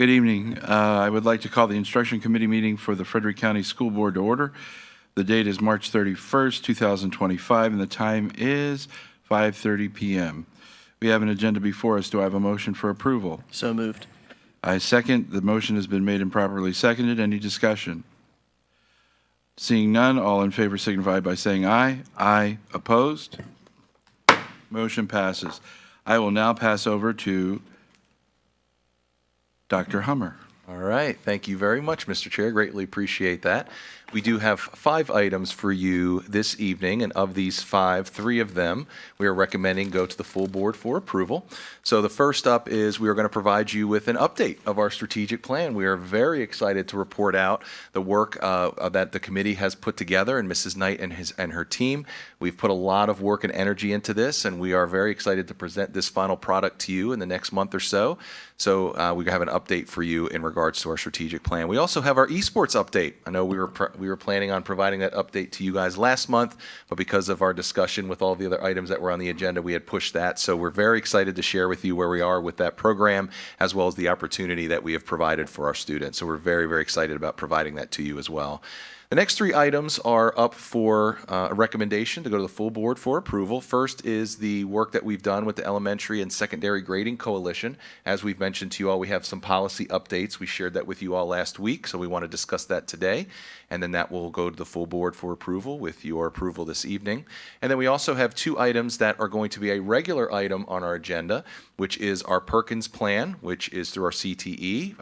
Good evening. I would like to call the Instruction Committee meeting for the Frederick County School Board to order. The date is March 31st, 2025, and the time is 5:30 p.m. We have an agenda before us. Do I have a motion for approval? So moved. I second. The motion has been made and properly seconded. Any discussion? Seeing none, all in favor signify by saying aye. Aye. Opposed? Motion passes. I will now pass over to Dr. Hummer. All right. Thank you very much, Mr. Chair. Greatly appreciate that. We do have 5 items for you this evening, and of these 5, 3 of them we are recommending go to the full board for approval. So the first up is we are going to provide you with an update of our strategic plan. We are very excited to report out the work that the committee has put together, and Mrs. Knight and her team. We've put a lot of work and energy into this, and we are very excited to present this final product to you in the next month or so. So we have an update for you in regards to our strategic plan. We also have our esports update. I know we were planning on providing that update to you guys last month, but because of our discussion with all the other items that were on the agenda, we had pushed that. So we're very excited to share with you where we are with that program, as well as the opportunity that we have provided for our students. So we're very, very excited about providing that to you as well. The next 3 items are up for a recommendation to go to the full board for approval. First is the work that we've done with the Elementary and Secondary Grading Coalition. As we've mentioned to you all, we have some policy updates. We shared that with you all last week, so we want to discuss that today. And then that will go to the full board for approval with your approval this evening. And then we also have 2 items that are going to be a regular item on our agenda, which is our Perkins Plan, which is through our CTE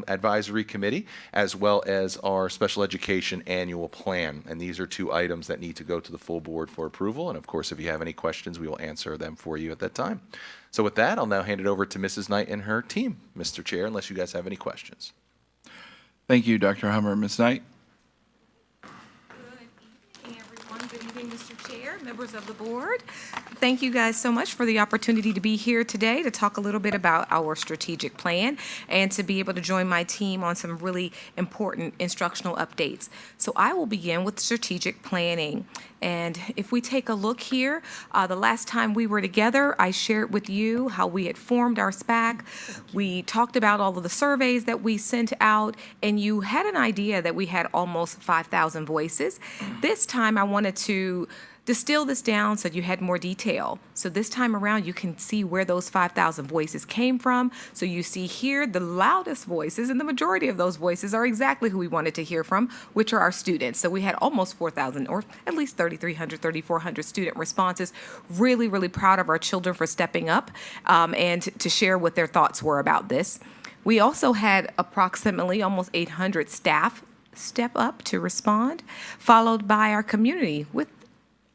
Advisory Committee, as well as our Special Education Annual Plan. And these are 2 items that need to go to the full board for approval. And of course, if you have any questions, we will answer them for you at that time. So with that, I'll now hand it over to Mrs. Knight and her team, Mr. Chair, unless you guys have any questions. Thank you, Dr. Hummer. Ms. Knight? Good evening, Mr. Chair, members of the board. Thank you guys so much for the opportunity to be here today to talk a little bit about our strategic plan and to be able to join my team on some really important instructional updates. So I will begin with strategic planning. And if we take a look here, the last time we were together, I shared with you how we had formed our SPAC. We talked about all of the surveys that we sent out, and you had an idea that we had almost 5,000 voices. This time I wanted to distill this down so you had more detail. So this time around, you can see where those 5,000 voices came from. So you see here the loudest voices, and the majority of those voices are exactly who we wanted to hear from, which are our students. So we had almost 4,000, or at least 3,300, 3,400 student responses. Really, really proud of our children for stepping up and to share what their thoughts were about this. We also had approximately almost 800 staff step up to respond, followed by our community with,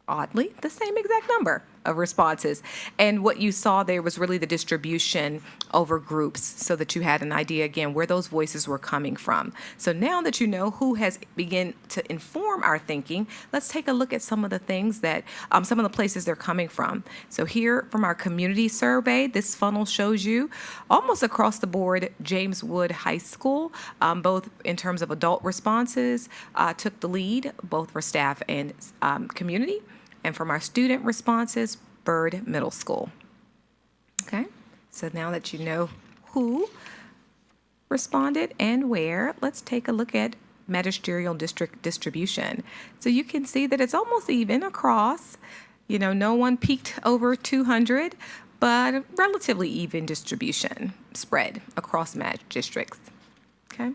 oddly, the same exact number of responses. And what you saw there was really the distribution over groups so that you had an idea, again, where those voices were coming from. So now that you know who has begun to inform our thinking, let's take a look at some of the things that, some of the places they're coming from. So here from our community survey, this funnel shows you almost across the board, James Wood High School, both in terms of adult responses, took the lead, both for staff and community. And from our student responses, Byrd Middle School. Okay, so now that you know who responded and where, let's take a look at magisterial district distribution. So you can see that it's almost even across. You know, no one peaked over 200, but a relatively even distribution spread across districts. Okay.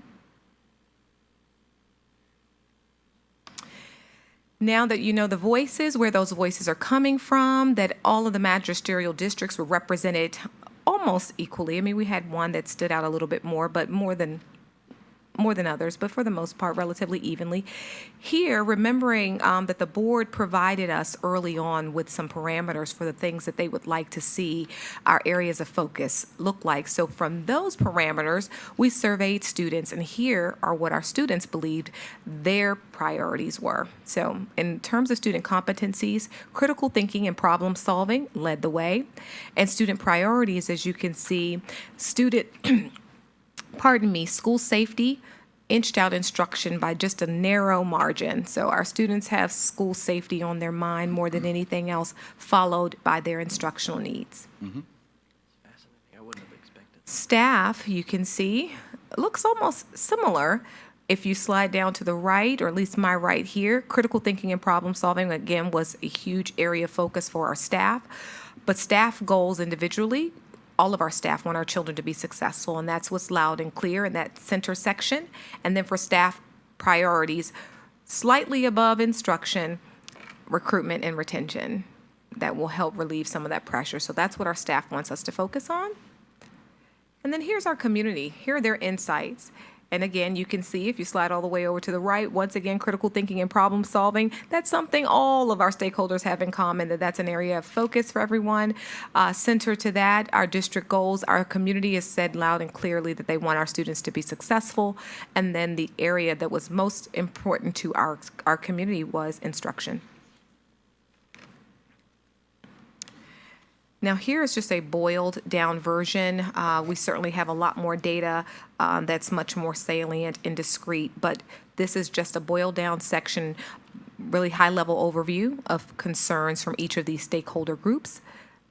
Now that you know the voices, where those voices are coming from, that all of the magisterial districts were represented almost equally. I mean, we had one that stood out a little bit more, but more than others, but for the most part, relatively evenly. Here, remembering that the board provided us early on with some parameters for the things that they would like to see our areas of focus look like. So from those parameters, we surveyed students, and here are what our students believed their priorities were. So in terms of student competencies, critical thinking and problem solving led the way. And student priorities, as you can see, school safety inched out instruction by just a narrow margin. So our students have school safety on their mind more than anything else, followed by their instructional needs. Fascinating. I wouldn't have expected Staff, you can see, looks almost similar. If you slide down to the right, or at least my right here, critical thinking and problem solving, again, was a huge area of focus for our staff. But staff goals individually, all of our staff want our children to be successful, and that's what's loud and clear in that center section. And then for staff priorities, slightly above instruction, recruitment and retention. That will help relieve some of that pressure. So that's what our staff wants us to focus on. And then here's our community. Here are their insights. And again, you can see if you slide all the way over to the right, once again, critical thinking and problem solving. That's something all of our stakeholders have in common, that's an area of focus for everyone. Center to that, our district goals, our community has said loud and clearly that they want our students to be successful. And then the area that was most important to our community was instruction. Now, here is just a boiled down version. We certainly have a lot more data that's much more salient and discrete, but this is just a boiled down section, really high level overview of concerns from each of these stakeholder groups.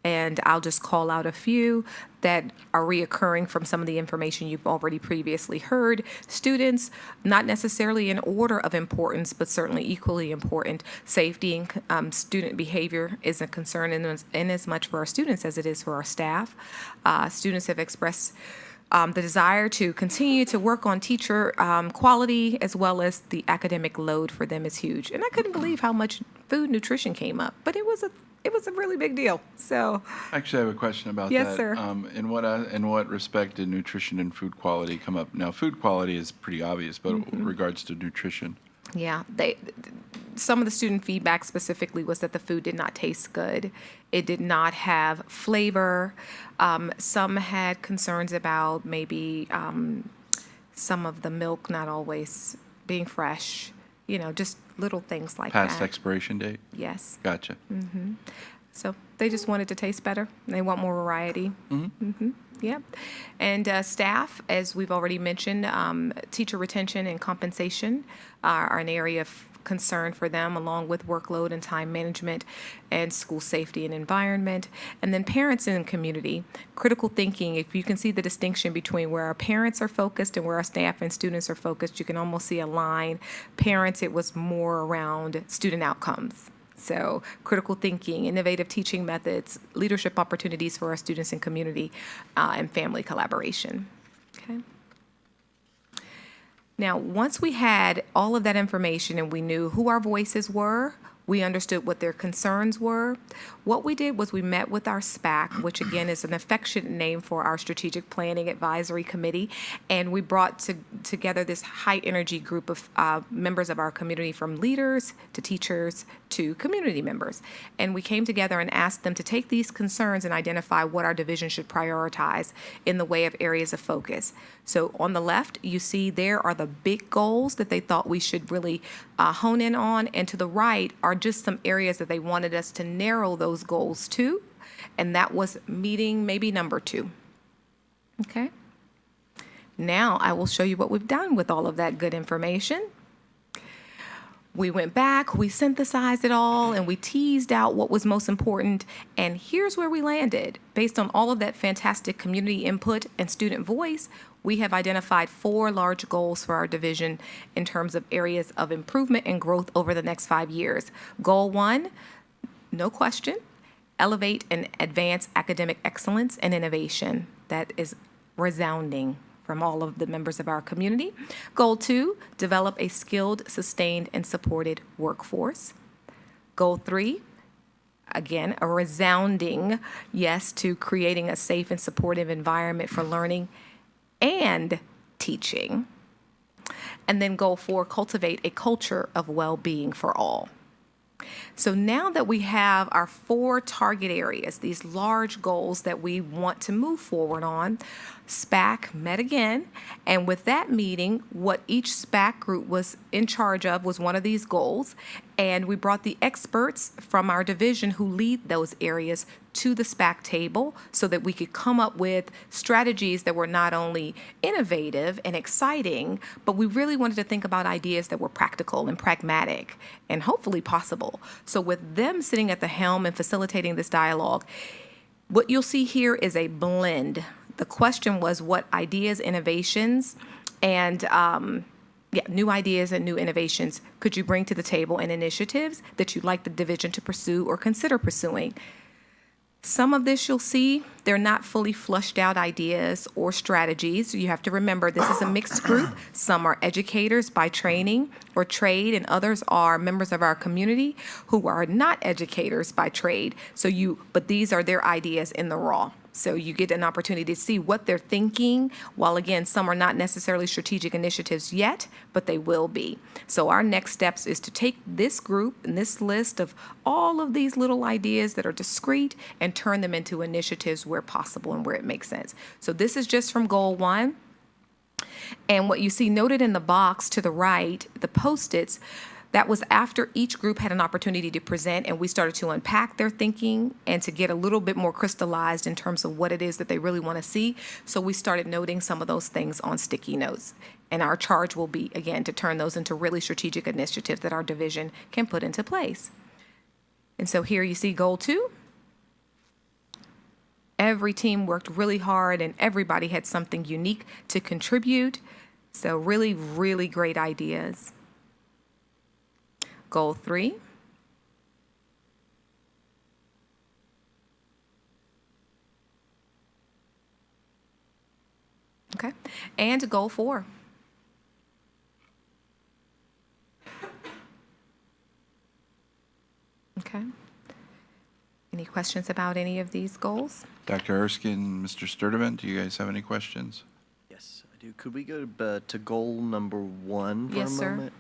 And I'll just call out a few that are reoccurring from some of the information you've already previously heard. Students, not necessarily in order of importance, but certainly equally important. Safety and student behavior is a concern in as much for our students as it is for our staff. Students have expressed the desire to continue to work on teacher quality, as well as the academic load for them is huge. And I couldn't believe how much food nutrition came up, but it was a really big deal. So, Actually, I have a question about that. Yes, sir. In what respect did nutrition and food quality come up? Now, food quality is pretty obvious, but in regards to nutrition. yeah, some of the student feedback specifically was that the food did not taste good. It did not have flavor. Some had concerns about maybe some of the milk not always being fresh. Just little things like that. Past expiration date? Yes. Gotcha. So they just wanted to taste better. They want more variety. Yeah. And staff, as we've already mentioned, teacher retention and compensation are an area of concern for them, along with workload and time management and school safety and environment. And then parents and community, critical thinking. If you can see the distinction between where our parents are focused and where our staff and students are focused, you can almost see a line. Parents, it was more around student outcomes. So critical thinking, innovative teaching methods, leadership opportunities for our students and community, and family collaboration. Okay. Now, once we had all of that information and we knew who our voices were, we understood what their concerns were. What we did was we met with our SPAC, which again is an affectionate name for our Strategic Planning Advisory Committee, and we brought together this high-energy group of members of our community, from leaders to teachers to community members. And we came together and asked them to take these concerns and identify what our division should prioritize in the way of areas of focus. So on the left, you see there are the big goals that they thought we should really hone in on, and to the right are just some areas that they wanted us to narrow those goals to, and that was meeting maybe number 2. Okay? Now I will show you what we've done with all of that good information. We went back, we synthesized it all, and we teased out what was most important, and here's where we landed. Based on all of that fantastic community input and student voice, we have identified 4 large goals for our division in terms of areas of improvement and growth over the next 5 years. Goal 1, no question, elevate and advance academic excellence and innovation. That is resounding from all of the members of our community. Goal 2, develop a skilled, sustained, and supported workforce. Goal 3, again, a resounding yes to creating a safe and supportive environment for learning and teaching. And then goal 4, cultivate a culture of well-being for all. So now that we have our 4 target areas, these large goals that we want to move forward on, SPAC met again, and with that meeting, what each SPAC group was in charge of was one of these goals, and we brought the experts from our division who lead those areas to the SPAC table so that we could come up with strategies that were not only innovative and exciting, but we really wanted to think about ideas that were practical and pragmatic and hopefully possible. So with them sitting at the helm and facilitating this dialogue, what you'll see here is a blend. the question was what ideas, innovations, and new ideas and new innovations could you bring to the table and initiatives that you'd like the division to pursue or consider pursuing. Some of this you'll see, they're not fully flushed out ideas or strategies. You have to remember this is a mixed group. Some are educators by training or trade, and others are members of our community who are not educators by trade. But these are their ideas in the raw. So you get an opportunity to see what they're thinking, while again, some are not necessarily strategic initiatives yet, but they will be. So our next steps is to take this group and this list of all of these little ideas that are discrete and turn them into initiatives where possible and where it makes sense. So this is just from goal 1. And what you see noted in the box to the right, the Post-its, that was after each group had an opportunity to present and we started to unpack their thinking and to get a little bit more crystallized in terms of what it is that they really want to see. So we started noting some of those things on sticky notes. And our charge will be, again, to turn those into really strategic initiatives that our division can put into place. And so here you see goal 2. Every team worked really hard and everybody had something unique to contribute. So really, really great ideas. Goal 3. Okay. And goal 4. Okay. Any questions about any of these goals? Dr. Erskine, Mr. Sturdivant, do you guys have any questions? Yes, I do. Could we go to goal number 1 for Yes, a sir. moment?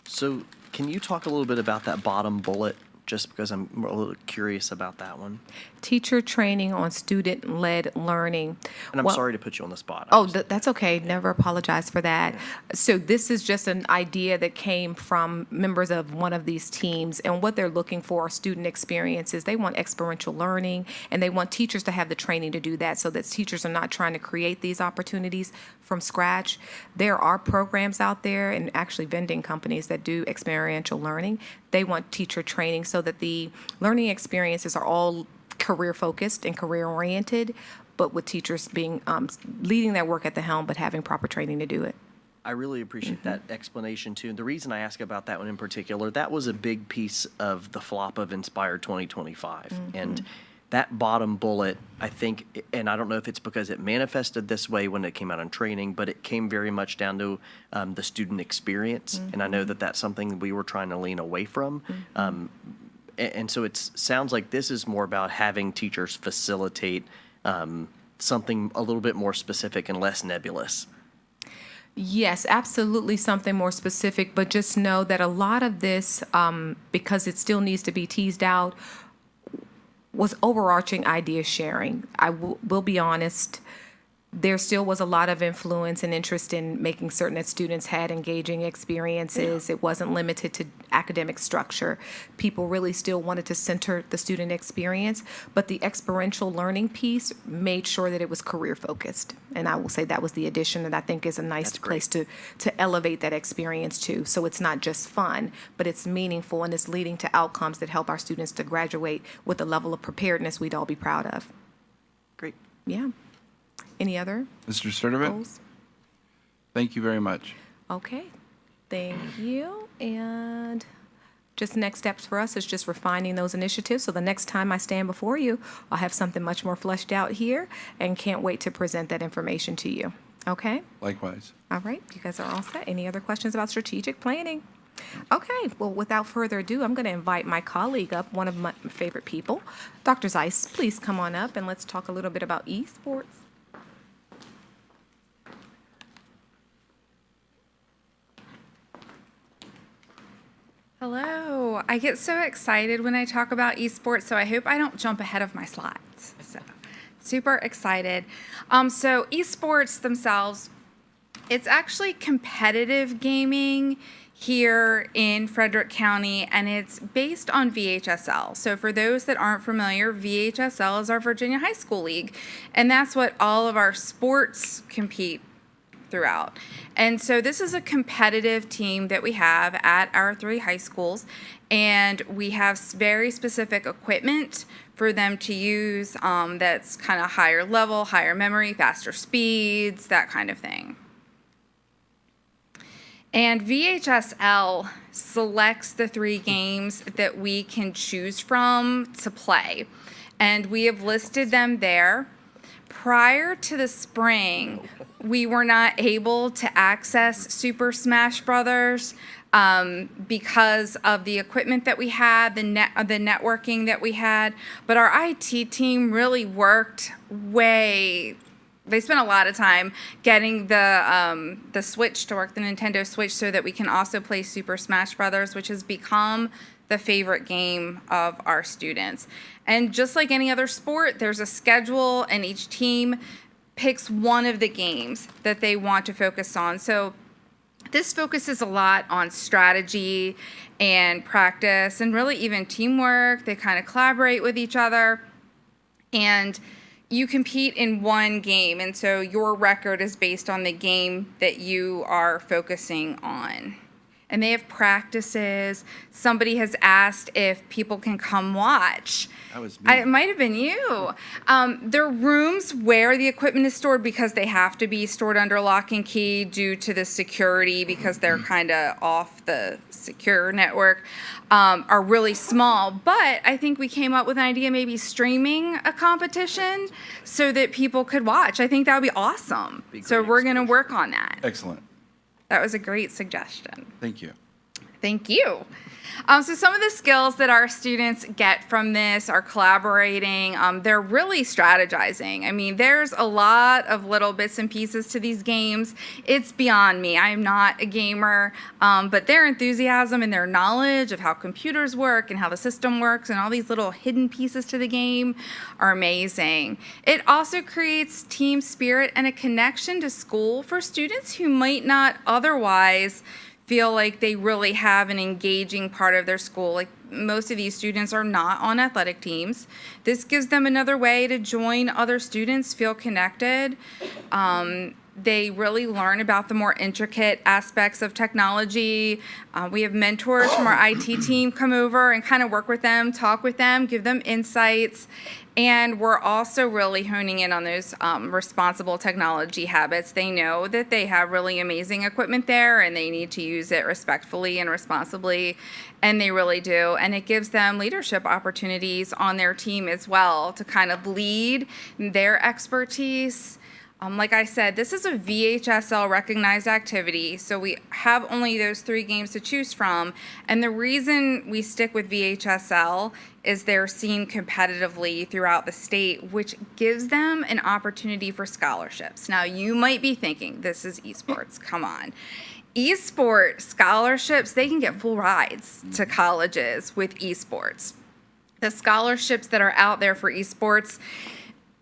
So can you talk a little bit about that bottom bullet, just because I'm a little curious about that one? Teacher training on student-led learning. And I'm Well- sorry to put you on the spot. Oh, that's okay. Never apologize for that. So this is just an idea that came from members of one of these teams, and what they're looking for are student experiences. They want experiential learning, and they want teachers to have the training to do that, so that teachers are not trying to create these opportunities from scratch. There are programs out there, and actually vending companies that do experiential learning. They want teacher training so that the learning experiences are all career-focused and career-oriented, but with teachers being leading that work at the helm, but having proper training to do it. I really appreciate that explanation too. And the reason I ask about that one in particular, that was a big piece of the flop of Inspire 2025. And that bottom bullet, I think, and I don't know if it's because it manifested this way when it came out on training, but it came very much down to the student experience. And I know that that's something we were trying to lean away from. And so it sounds like this is more about having teachers facilitate something a little bit more specific and less nebulous. Yes, absolutely something more specific, but just know that a lot of this, because it still needs to be teased out, was overarching idea sharing. I will be honest, there still was a lot of influence and interest in making certain that students had engaging experiences. It wasn't limited to academic structure. People really still wanted to center the student experience, but the experiential learning piece made sure that it was career focused. And I will say that was the addition that I think is a nice That's great. place to elevate that experience too. So it's not just fun, but it's meaningful and it's leading to outcomes that help our students to graduate with a level of preparedness we'd all be proud of. Great. Yeah. Any other Mr. Sturdivant, goals? thank you very much. Okay, thank you. And just next steps for us is just refining those initiatives. So the next time I stand before you, I'll have something much more fleshed out here and can't wait to present that information to you. Okay? Likewise. All right, you guys are all set. Any other questions about strategic planning? Okay, well, without further ado, I'm going to invite my colleague up, one of my favorite people. Dr. Zeiss, please come on up and let's talk a little bit about esports. Hello. I get so excited when I talk about esports, so I hope I don't jump ahead of my slides. So, super excited. So esports themselves, it's actually competitive gaming here in Frederick County, and it's based on VHSL. So for those that aren't familiar, VHSL is our Virginia High School League, and that's what all of our sports compete throughout. And so this is a competitive team that we have at our 3 high schools, and we have very specific equipment for them to use that's kind of higher level, higher memory, faster speeds, that kind of thing. And VHSL selects the 3 games that we can choose from to play. And we have listed them there. Prior to the spring, we were not able to access Super Smash Brothers because of the equipment that we had, the networking that we had. But our IT team really worked they spent a lot of time getting the Switch to work, the Nintendo Switch, so that we can also play Super Smash Brothers, which has become the favorite game of our students. And just like any other sport, there's a schedule, and each team picks one of the games that they want to focus on. So this focuses a lot on strategy and practice and really even teamwork. They kind of collaborate with each other. And you compete in one game, and so your record is based on the game that you are focusing on. And they have practices. Somebody has asked if people can come watch. That was me. It might have been you. There are rooms where the equipment is stored because they have to be stored under lock and key due to the security, because they're kind of off the secure network, are really small. But I think we came up with an idea, maybe streaming a competition so that people could watch. I think that would be awesome. So we're going to work on that. Excellent. That was a great suggestion. Thank you. Thank you. So some of the skills that our students get from this are collaborating. They're really strategizing. I mean, there's a lot of little bits and pieces to these games. It's beyond me. I'm not a gamer, but their enthusiasm and their knowledge of how computers work and how the system works and all these little hidden pieces to the game are amazing. It also creates team spirit and a connection to school for students who might not otherwise feel like they really have an engaging part of their school. Like, most of these students are not on athletic teams. This gives them another way to join other students, feel connected. They really learn about the more intricate aspects of technology. We have mentors from our IT team come over and kind of work with them, talk with them, give them insights. And we're also really honing in on those responsible technology habits. They know that they have really amazing equipment there and they need to use it respectfully and responsibly, and they really do. And it gives them leadership opportunities on their team as well to kind of lead their expertise. Like I said, this is a VHSL recognized activity, so we have only those 3 games to choose from. And the reason we stick with VHSL is they're seen competitively throughout the state, which gives them an opportunity for scholarships. Now, you might be thinking, this is esports, come on. Esport scholarships, they can get full rides to colleges with esports. The scholarships that are out there for esports,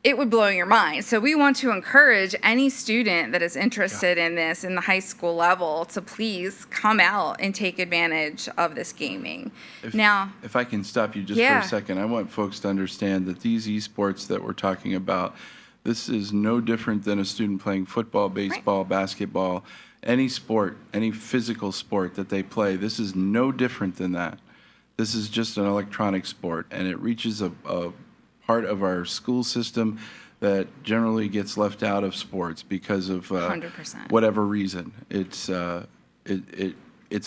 it would blow your mind. So we want to encourage any student that is interested in this in the high school level to please come out and take advantage of this gaming. If I can stop you just for a second, I want folks to understand that these esports that we're talking about, this is no different than a student playing football, baseball, basketball, any sport, any physical sport that they play. This is no different than that. This is just an electronic sport, and it reaches a part of our school system that generally gets left out of sports because of 100%. whatever reason. It's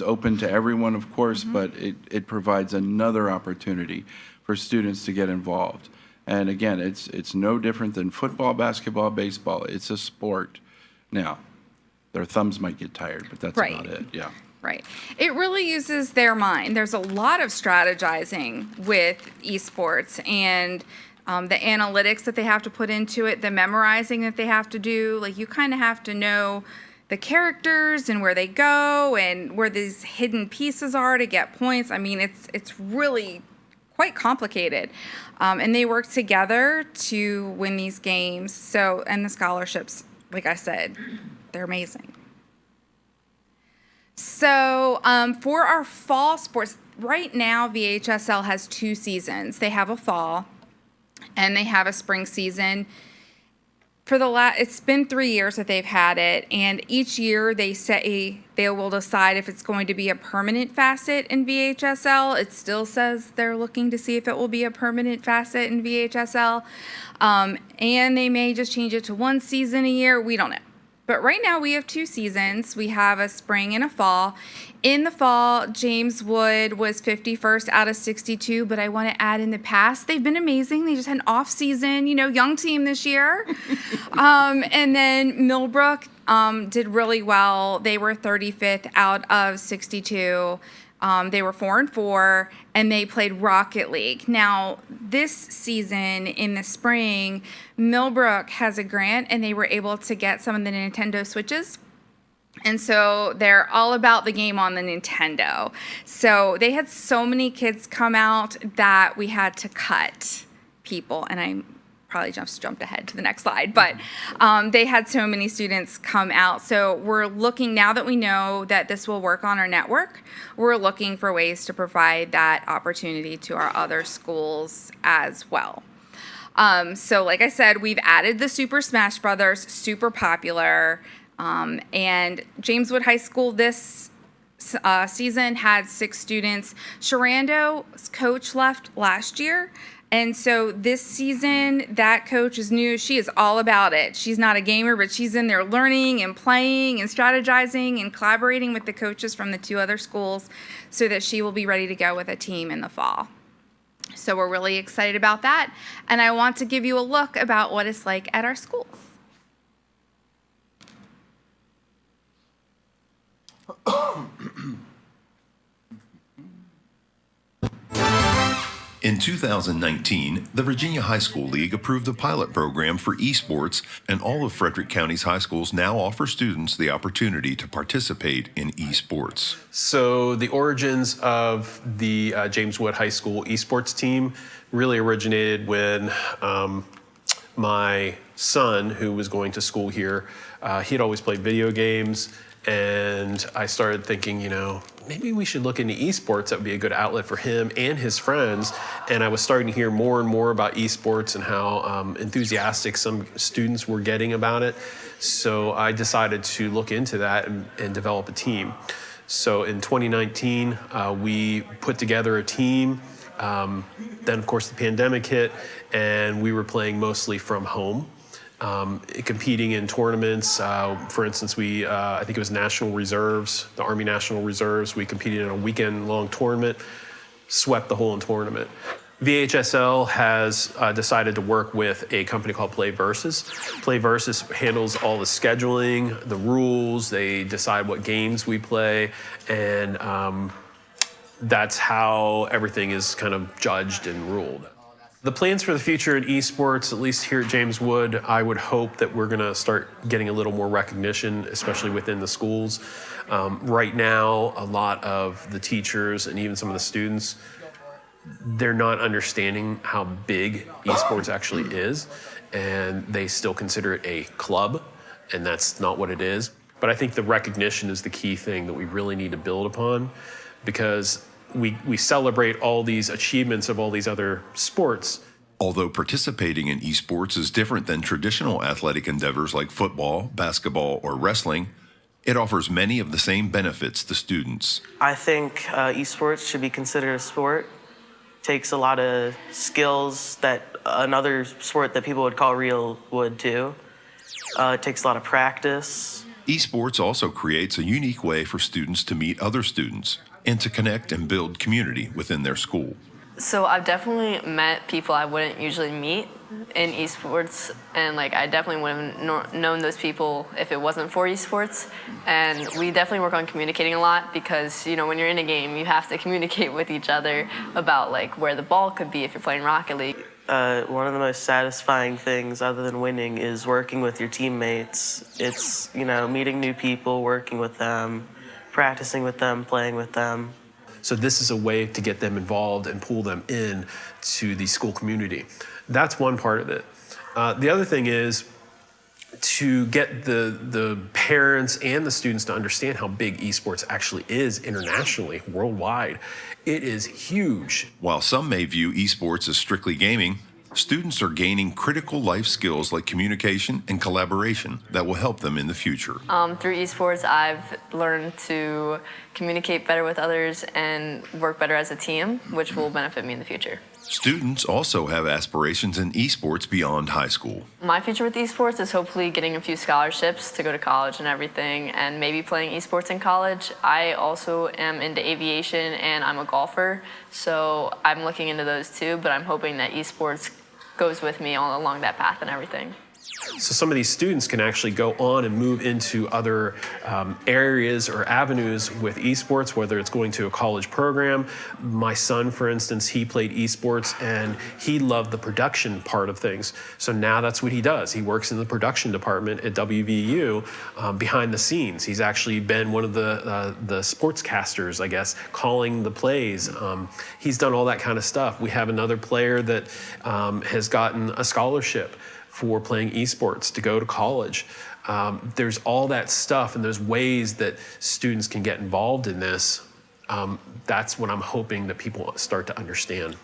open to everyone, of course, but it provides another opportunity for students to get involved. And again, it's no different than football, basketball, baseball. It's a sport. Now, their thumbs might get tired, but that's about it. Yeah. Right. It really uses their mind. There's a lot of strategizing with esports, and the analytics that they have to put into it, the memorizing that they have to do. Like, you kind of have to know the characters and where they go and where these hidden pieces are to get points. I mean, it's really quite complicated. And they work together to win these games. So, and the scholarships, like I said, they're amazing. So for our fall sports, right now VHSL has 2 seasons. They have a fall and they have a spring season. it's been 3 years that they've had it, and each year they will decide if it's going to be a permanent facet in VHSL. It still says they're looking to see if it will be a permanent facet in VHSL, and they may just change it to one season a year. We don't know. But right now we have 2 seasons. We have a spring and a fall. In the fall, James Wood was 51st out of 62, but I want to add in the past, they've been amazing. They just had an off season, young team this year. And then Millbrook did really well. They were 35th out of 62. They were 4-4, and they played Rocket League. Now, this season in the spring, Millbrook has a grant, and they were able to get some of the Nintendo Switches. And so they're all about the game on the Nintendo. So they had so many kids come out that we had to cut people, and I probably jumped ahead to the next slide, but they had so many students come out. So we're looking, now that we know that this will work on our network, we're looking for ways to provide that opportunity to our other schools as well. So like I said, we've added the Super Smash Brothers, super popular, and James Wood High School this season had 6 students. Sharando's coach left last year. And so this season, that coach is new. She is all about it. She's not a gamer, but she's in there learning and playing and strategizing and collaborating with the coaches from the 2 other schools so that she will be ready to go with a team in the fall. So we're really excited about that. And I want to give you a look about what it's like at our schools. In 2019, the Virginia High School League approved a pilot program for esports, and all of Frederick County's high schools now offer students the opportunity to participate in esports. So the origins of the James Wood High School esports team really originated when my son, who was going to school here, he had always played video games, and I started thinking, maybe we should look into esports. That would be a good outlet for him and his friends. And I was starting to hear more and more about esports and how enthusiastic some students were getting about it. So I decided to look into that and develop a team. So in 2019, we put together a team. Then, of course, the pandemic hit, and we were playing mostly from home. Competing in tournaments. For instance, I think it was National Reserves, the Army National Reserves. We competed in a weekend-long tournament, swept the whole tournament. VHSL has decided to work with a company called Play Versus. Play Versus handles all the scheduling, the rules. They decide what games we play, and that's how everything is kind of judged and ruled. The plans for the future in esports, at least here at James Wood, I would hope that we're going to start getting a little more recognition, especially within the schools. Right now, a lot of the teachers and even some of the students, they're not understanding how big esports actually is, and they still consider it a club, and that's not what it is. But I think the recognition is the key thing that we really need to build upon, because we celebrate all these achievements of all these other sports. Although participating in esports is different than traditional athletic endeavors like football, basketball, or wrestling, it offers many of the same benefits to students. I think esports should be considered a sport. Takes a lot of skills that another sport that people would call real would too. It takes a lot of practice. Esports also creates a unique way for students to meet other students and to connect and build community within their school. So I've definitely met people I wouldn't usually meet in esports, and I definitely wouldn't have known those people if it wasn't for esports. And we definitely work on communicating a lot, because when you're in a game, you have to communicate with each other about where the ball could be if you're playing Rocket League. One of the most satisfying things other than winning is working with your teammates. It's, meeting new people, working with them, practicing with them, playing with them. So this is a way to get them involved and pull them in to the school community. That's one part of it. The other thing is to get the parents and the students to understand how big esports actually is internationally, worldwide. It is huge. While some may view esports as strictly gaming, Students are gaining critical life skills like communication and collaboration that will help them in the future. Through esports, I've learned to communicate better with others and work better as a team, which will benefit me in the future. Students also have aspirations in esports beyond high school. My future with esports is hopefully getting a few scholarships to go to college and everything, and maybe playing esports in college. I also am into aviation and I'm a golfer, so I'm looking into those too, but I'm hoping that esports goes with me all along that path and everything. So some of these students can actually go on and move into other areas or avenues with esports, whether it's going to a college program. My son, for instance, he played esports and he loved the production part of things. So now that's what he does. He works in the production department at WVU behind the scenes. He's actually been one of the sportscasters, I guess, calling the plays. He's done all that kind of stuff. We have another player that has gotten a scholarship for playing esports to go to college. There's all that stuff and there's ways that students can get involved in this. That's what I'm hoping that people start to understand.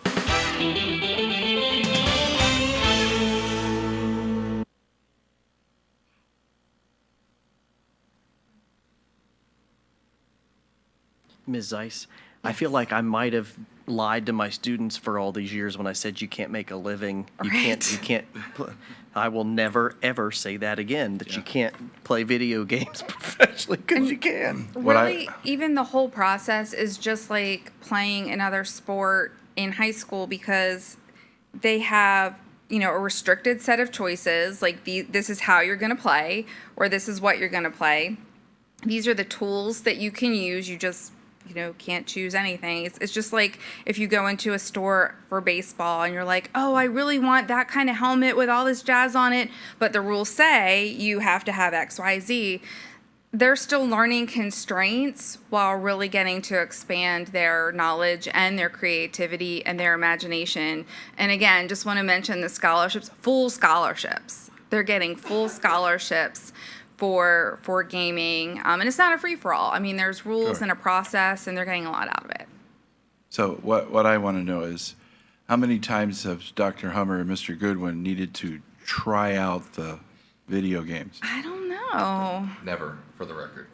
Ms. Zeiss, I feel like I might have lied to my students for all these years when I said you can't make a living. You can't. I will never ever say that again. That you can't play video games professionally because you can. Really, even the whole process is just like playing another sport in high school because they have, a restricted set of choices. Like this is how you're going to play, or this is what you're going to play. These are the tools that you can use. You just can't choose anything. It's just like if you go into a store for baseball and you're like, oh, I really want that kind of helmet with all this jazz on it, but the rules say you have to have X, Y, Z. They're still learning constraints while really getting to expand their knowledge and their creativity and their imagination. And again, just want to mention the scholarships, full scholarships. They're getting full scholarships for gaming, and it's not a free-for-all. I mean, there's rules and a process, and they're getting a lot out of it. So what I want to know is, how many times have Dr. Hummer and Mr. Goodwin needed to try out the video games? I don't know. Never, for the record.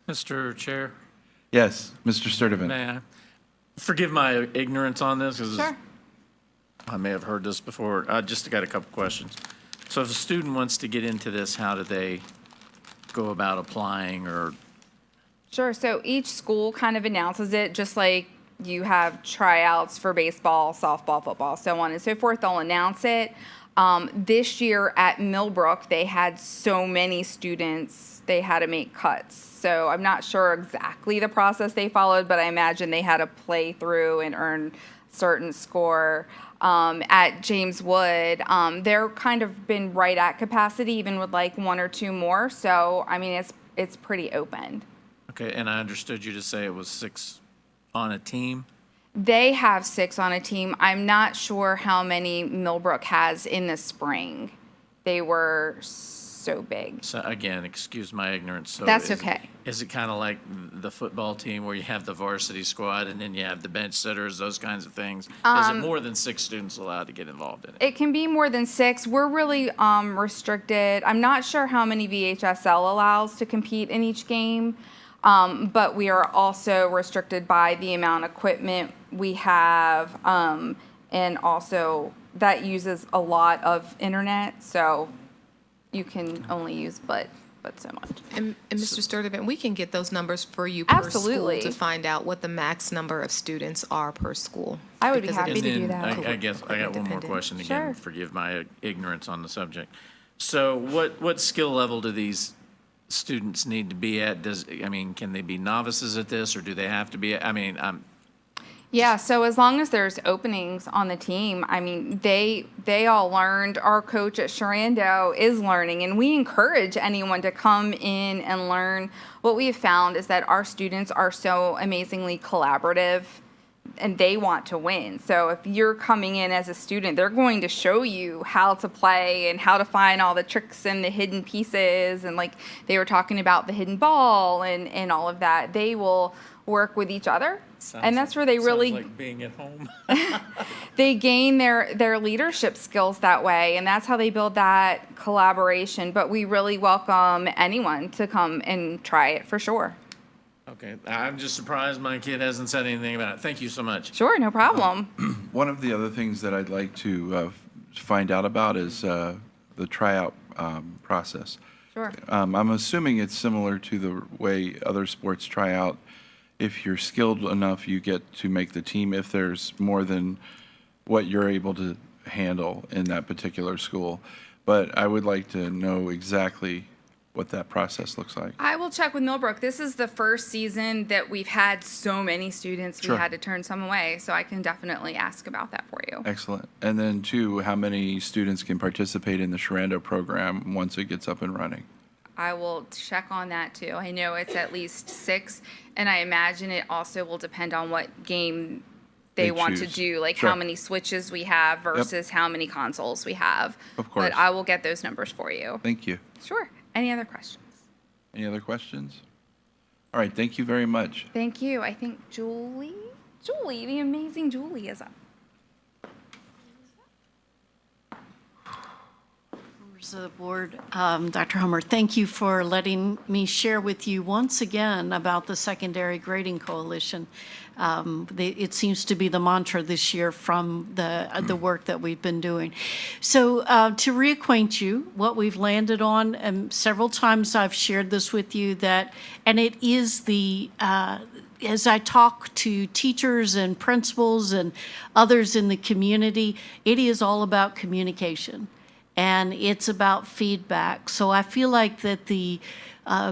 Mr. Chair, Yes, Mr. Sturdivant. may I? Forgive my ignorance on this, because Sure. I may have heard this before. I just got a couple questions. So if a student wants to get into this, how do they go about applying or? Sure. So each school kind of announces it, just like you have tryouts for baseball, softball, football, so on and so forth. They'll announce it. This year at Millbrook, they had so many students, they had to make cuts. So I'm not sure exactly the process they followed, but I imagine they had to play through and earn a certain score. At James Wood, they're kind of been right at capacity, even with like one or two more. So, I mean, it's pretty open. Okay, and I understood you to say it was 6 on a team? They have 6 on a team. I'm not sure how many Millbrook has in the spring. They were so big. So again, excuse my ignorance. So That's okay. Is it kind of like the football team where you have the varsity squad and then you have the bench sitters, those kinds of things? Is it more than 6 students allowed to get involved in it? It can be more than 6. We're really restricted. I'm not sure how many VHSL allows to compete in each game, but we are also restricted by the amount of equipment we have, and also that uses a lot of internet, so you can only use but so much. And Mr. Sturdivant, we can get those numbers for you per Absolutely. school to find out what the max number of students are per school. I would be Because happy it And to do then that. I guess I got one more Independent. question again. Sure. Forgive my ignorance on the subject. So what skill level do these students need to be at? Can they be novices at this, or do they have to be? Yeah, so as long as there's openings on the team, I mean, they all learned. Our coach at Sharando is learning, and we encourage anyone to come in and learn. What we have found is that our students are so amazingly collaborative, and they want to win. So if you're coming in as a student, they're going to show you how to play and how to find all the tricks and the hidden pieces. And like they were talking about the hidden ball and all of that. They will work with each other. And that's where they really Sounds like being at home. they gain their leadership skills that way, and that's how they build that collaboration. But we really welcome anyone to come and try it for sure. Okay, I'm just surprised my kid hasn't said anything about it. Thank you so much. Sure, no problem. One of the other things that I'd like to find out about is the tryout process. Sure. I'm assuming it's similar to the way other sports try out. If you're skilled enough, you get to make the team if there's more than what you're able to handle in that particular school. But I would like to know exactly what that process looks like. I will check with Millbrook. This is the first season that we've had so many students. Sure. We had to turn some away, so I can definitely ask about that for you. Excellent. And then two, how many students can participate in the Sharando program once it gets up and running? I will check on that too. I know it's at least 6, and I imagine it also will depend on what game they want to choose. do, like Sure. how many switches we have versus how many consoles we have. Of course. But I will get those numbers for you. Thank you. Sure. Any other questions? Any other questions? All right, thank you very much. Thank you. I think Julie, the amazing Julie is up. Members of the board, Dr. Homer, thank you for letting me share with you once again about the Secondary Grading Coalition. It seems to be the mantra this year from the work that we've been doing. So to reacquaint you, what we've landed on, and several times I've shared this with you, and it is as I talk to teachers and principals and others in the community, it is all about communication. And it's about feedback. So I feel like that the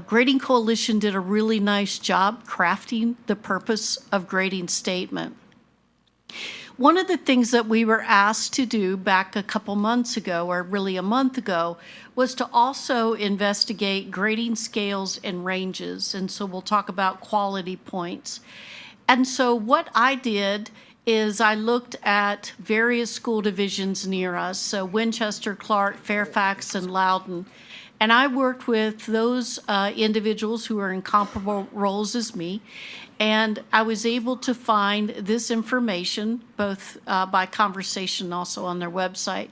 Grading Coalition did a really nice job crafting the purpose of grading statement. One of the things that we were asked to do back a couple months ago, or really a month ago, was to also investigate grading scales and ranges. And so we'll talk about quality points. And so what I did is I looked at various school divisions near us, so Winchester, Clark, Fairfax, and Loudoun. And I worked with those individuals who are in comparable roles as me, and I was able to find this information, both by conversation and also on their website.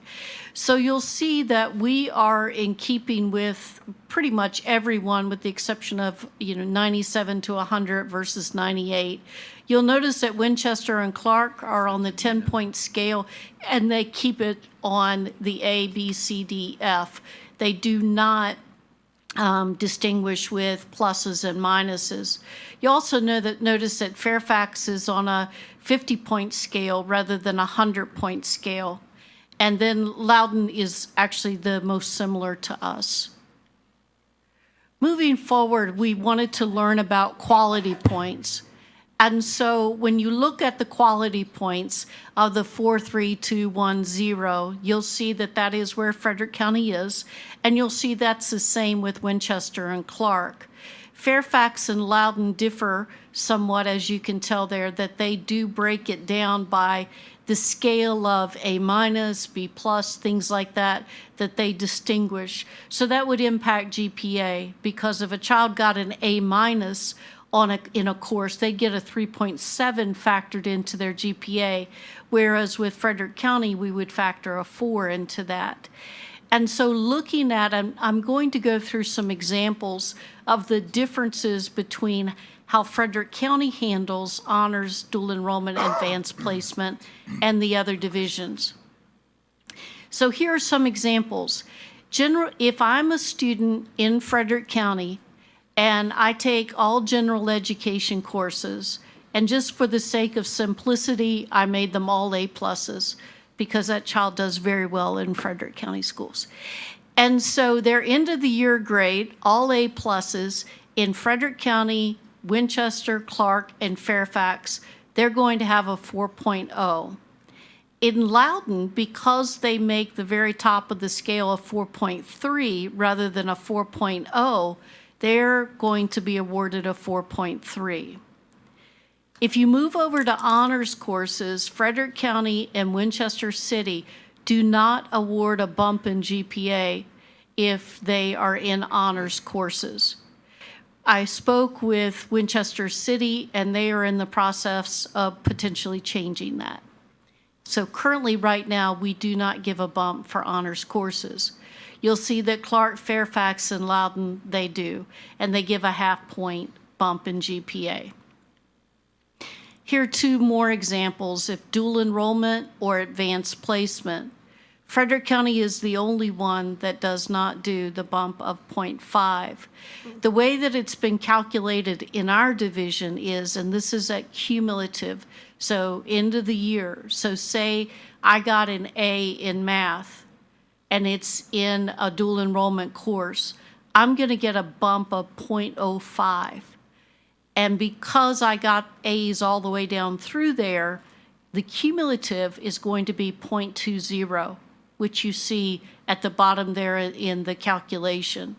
So you'll see that we are in keeping with pretty much everyone, with the exception of 97 to 100 versus 98. You'll notice that Winchester and Clark are on the 10-point scale, and they keep it on the A, B, C, D, F. They do not distinguish with pluses and minuses. You also notice that Fairfax is on a 50-point scale rather than a 100-point scale. And then Loudoun is actually the most similar to us. Moving forward, we wanted to learn about quality points. And so when you look at the quality points of the 43210, you'll see that that is where Frederick County is, and you'll see that's the same with Winchester and Clark. Fairfax and Loudoun differ somewhat, as you can tell there, that they do break it down by the scale of A minus, B plus, things like that, that they distinguish. So that would impact GPA, because if a child got an A minus in a course, they get a 3.7 factored into their GPA, whereas with Frederick County, we would factor a 4 into that. And so looking at, I'm going to go through some examples of the differences between how Frederick County handles honors, dual enrollment, advanced placement, and the other divisions. So here are some examples. If I'm a student in Frederick County, and I take all general education courses, and just for the sake of simplicity, I made them all A pluses, because that child does very well in Frederick County schools. And so their end of the year grade, all A pluses in Frederick County, Winchester, Clark, and Fairfax, they're going to have a 4.0. In Loudoun, because they make the very top of the scale a 4.3 rather than a 4.0, they're going to be awarded a 4.3. If you move over to honors courses, Frederick County and Winchester City do not award a bump in GPA if they are in honors courses. I spoke with Winchester City, and they are in the process of potentially changing that. So currently, right now, we do not give a bump for honors courses. You'll see that Clark, Fairfax, and Loudoun, they do, and they give a half-point bump in GPA. Here are two more examples. If dual enrollment or advanced placement, Frederick County is the only one that does not do the bump of 0.5. The way that it's been calculated in our division is, and this is at cumulative, so end of the year. So say I got an A in math, and it's in a dual enrollment course, I'm going to get a bump of 0.05. And because I got A's all the way down through there, the cumulative is going to be 0.20, which you see at the bottom there in the calculation.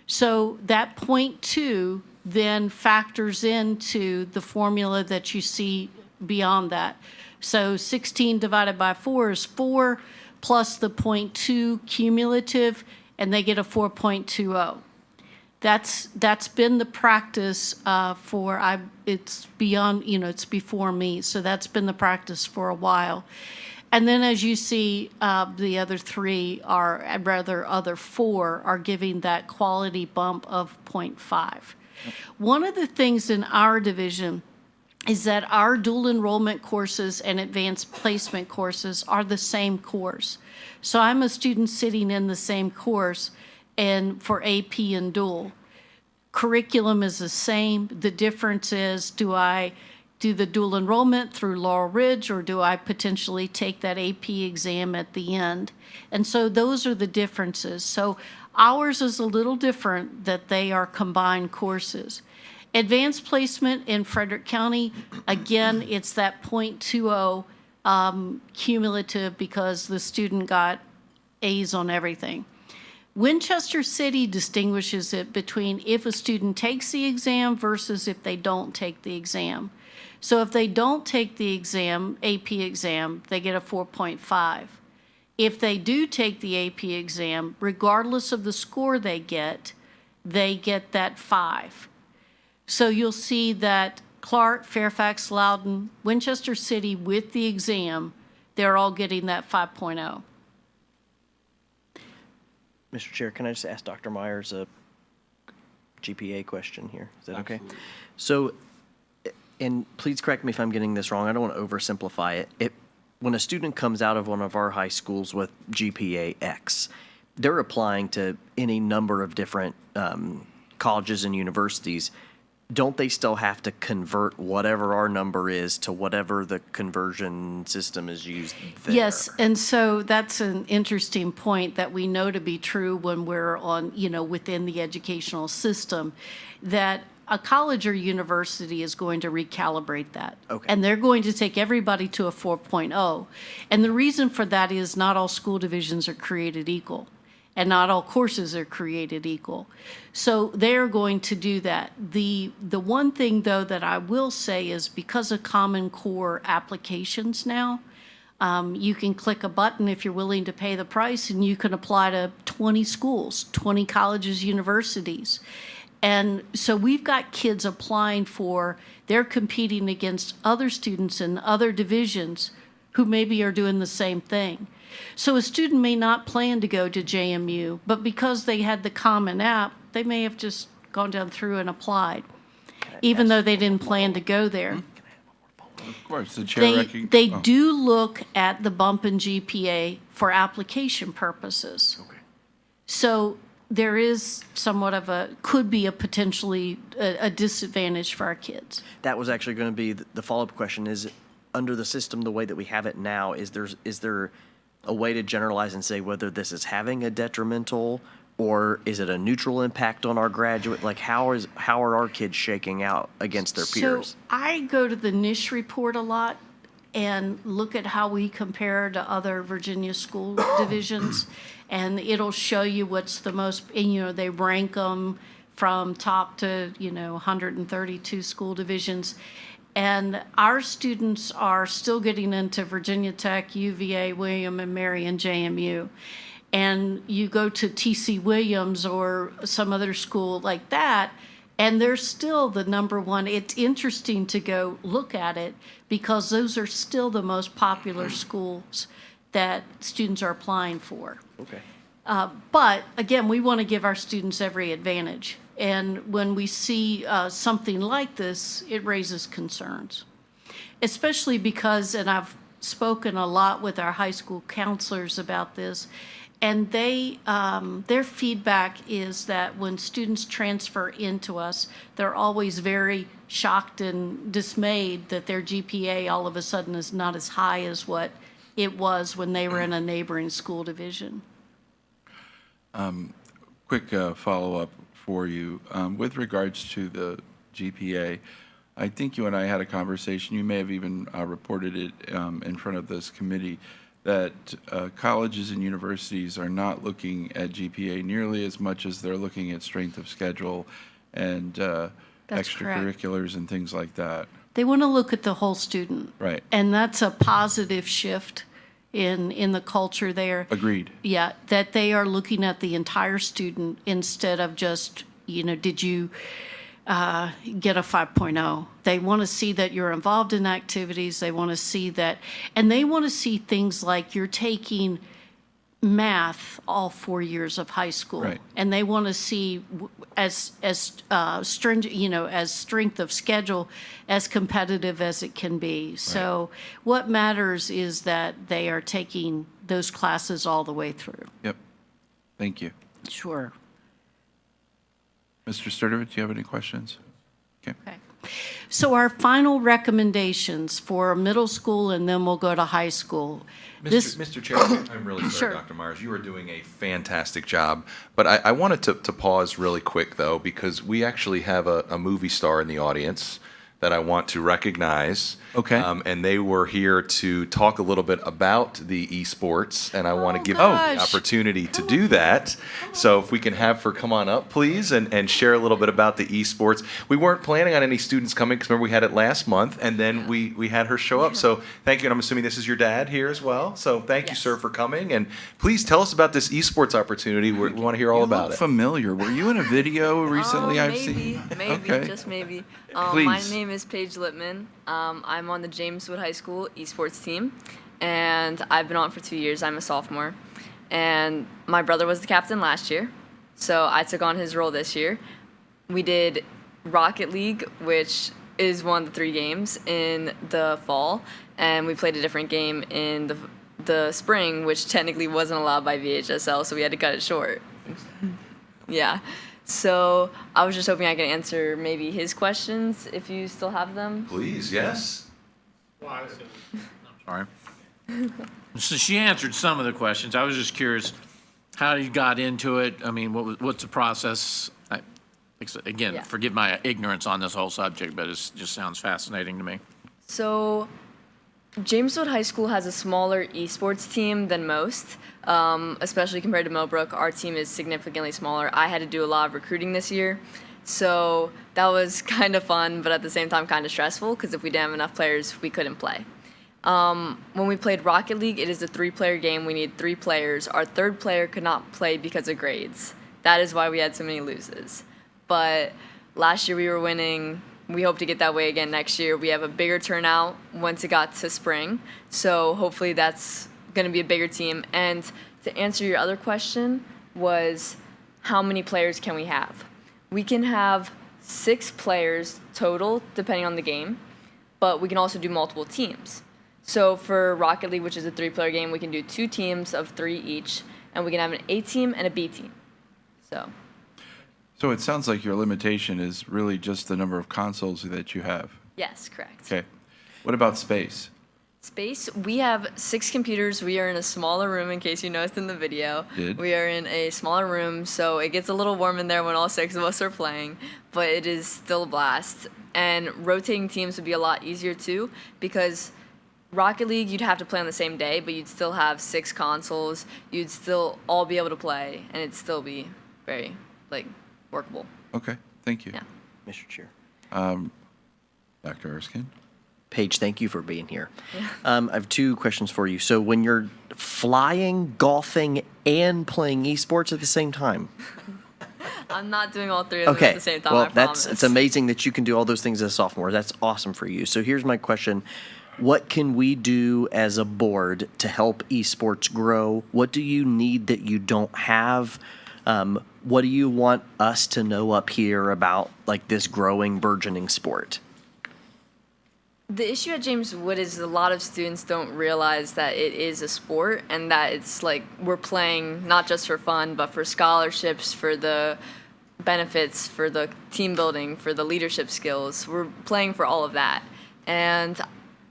So that 0.2 then factors into the formula that you see beyond that. So 16 divided by 4 is 4, plus the 0.2 cumulative, and they get a 4.20. That's been the practice it's beyond, it's before me, so that's been the practice for a while. And then as you see, the other other four are giving that quality bump of 0.5. One of the things in our division is that our dual enrollment courses and advanced placement courses are the same course. So I'm a student sitting in the same course and for AP and dual. Curriculum is the same. The difference is, do I do the dual enrollment through Laurel Ridge, or do I potentially take that AP exam at the end? And so those are the differences. So ours is a little different, that they are combined courses. Advanced placement in Frederick County, again, it's that 0.20 cumulative because the student got A's on everything. Winchester City distinguishes it between if a student takes the exam versus if they don't take the exam. So if they don't take the exam, AP exam, they get a 4.5. If they do take the AP exam, regardless of the score they get that 5. So you'll see that Clark, Fairfax, Loudoun, Winchester City with the exam, they're all getting that 5.0. Mr. Chair, can I just ask Dr. Myers a GPA question here? Is that okay? So, and please correct me if I'm getting this wrong. I don't want to oversimplify it. When a student comes out of one of our high schools with GPA X, they're applying to any number of different colleges and universities. Don't they still have to convert whatever our number is to whatever the conversion system is used there? Yes, and so that's an interesting point that we know to be true when we're on, within the educational system, that a college or university is going to recalibrate that. Okay. And they're going to take everybody to a 4.0. And the reason for that is not all school divisions are created equal, and not all courses are created equal. So they're going to do that. The one thing, though, that I will say is because of Common Core applications now, you can click a button if you're willing to pay the price, and you can apply to 20 schools, 20 colleges, universities. And so we've got kids applying they're competing against other students in other divisions who maybe are doing the same thing. So a student may not plan to go to JMU, but because they had the Common App, they may have just gone down through and applied, even though they didn't plan to go there. Of course, the chair They do look at the bump in GPA for application purposes. Okay. So there is somewhat of could be a potentially a disadvantage for our kids. That was actually going to be the follow-up question is, under the system, the way that we have it now, is there a way to generalize and say whether this is having a detrimental or is it a neutral impact on our graduate? Like how are our kids shaking out against their peers? So I go to the NISH report a lot and look at how we compare to other Virginia school divisions, and it'll show you what's the most, and, they rank them from top to, 132 school divisions. And our students are still getting into Virginia Tech, UVA, William and Mary, and JMU. And you go to TC Williams or some other school like that, And they're still the number one. It's interesting to go look at it because those are still the most popular schools that students are applying for. Okay. But again, we want to give our students every advantage. And when we see something like this, it raises concerns. Especially because, and I've spoken a lot with our high school counselors about this, and their feedback is that when students transfer into us, they're always very shocked and dismayed that their GPA all of a sudden is not as high as what it was when they were in a neighboring school division. Quick follow-up for you. With regards to the GPA, I think you and I had a conversation, you may have even reported it in front of this committee, that colleges and universities are not looking at GPA nearly as much as they're looking at strength of schedule and That's correct. extracurriculars and things like that. They want to look at the whole student. Right. And that's a positive shift in the culture there. Agreed. Yeah, that they are looking at the entire student instead of just, did you get a 5.0? They want to see that you're involved in activities. They want to see that, and they want to see things like you're taking math all 4 years of high school. Right. And they want to see as stringent, as strength of schedule, as competitive as it can be. So what matters is that they are taking those classes all the way through. Yep. Thank you. Sure. Mr. Sturdivant, do you have any questions? Okay. Okay. So our final recommendations for middle school, and then we'll go to high school. Mr. Chair, I'm really sorry, Sure. Dr. Myers. You are doing a fantastic job. But I wanted to pause really quick, though, because we actually have a movie star in the audience that I want to recognize. Okay. And they were here to talk a little bit about the esports, and I want to give them the gosh. opportunity to do that. So if we can have her come on up, please, and share a little bit about the esports. We weren't planning on any students coming, because remember we had it last month, and then we had her show up. So thank you, and I'm assuming this is your dad here as well. So thank you, sir, for coming, and please tell us about this esports opportunity. We want to hear all You about look it. familiar. Were you in a video recently I've seen? Maybe, Okay. just maybe. Please. My name is Paige Littman. I'm on the Jameswood High School esports team, and I've been on for 2 years. I'm a sophomore, and my brother was the captain last year, so I took on his role this year. We did Rocket League, which is one of the 3 games in the fall, and we played a different game in the spring, which technically wasn't allowed by VHSL, so we had to cut it short. Yeah. So I was just hoping I could answer maybe his questions if you still have them. Please, yes. Sorry. So she answered some of the questions. I was just curious how you got into it. I mean, what's the process? Again, Yeah. forgive my ignorance on this whole subject, but it just sounds fascinating to me. So Jameswood High School has a smaller esports team than most, especially compared to Millbrook. Our team is significantly smaller. I had to do a lot of recruiting this year, so that was kind of fun, but at the same time kind of stressful, because if we didn't have enough players, we couldn't play. When we played Rocket League, it is a 3-player game. We need 3 players. Our 3rd player could not play because of grades. That is why we had so many loses. But last year we were winning. We hope to get that way again next year. We have a bigger turnout once it got to spring, so hopefully that's going to be a bigger team. And to answer your other question was, how many players can we have? We can have 6 players total, depending on the game, but we can also do multiple teams. So for Rocket League, which is a 3-player game, we can do 2 teams of 3 each, and we can have an A team and a B team. So it sounds like your limitation is really just the number of consoles that you have. Yes, correct. Okay. What about space? Space, we have 6 computers. We are in a smaller room, in case you noticed in the video. Did. We are in a smaller room, so it gets a little warm in there when all 6 of us are playing, but it is still a blast. And rotating teams would be a lot easier too, because Rocket League, you'd have to play on the same day, but you'd still have 6 consoles. You'd still all be able to play, and it'd still be very, workable. Okay, thank you. Yeah. Mr. Chair. Dr. Erskine? Paige, thank you for being here. I have 2 questions for you. So when you're flying, golfing, and playing esports at the same time, I'm not doing all three of them at Okay, the same time, well, I promise. it's amazing that you can do all those things as a sophomore. That's awesome for you. So here's my question. What can we do as a board to help esports grow? What do you need that you don't have? What do you want us to know up here about like this growing, burgeoning sport? The issue at James Wood is a lot of students don't realize that it is a sport and that it's like we're playing not just for fun, but for scholarships, for the benefits, for the team building, for the leadership skills. We're playing for all of that. And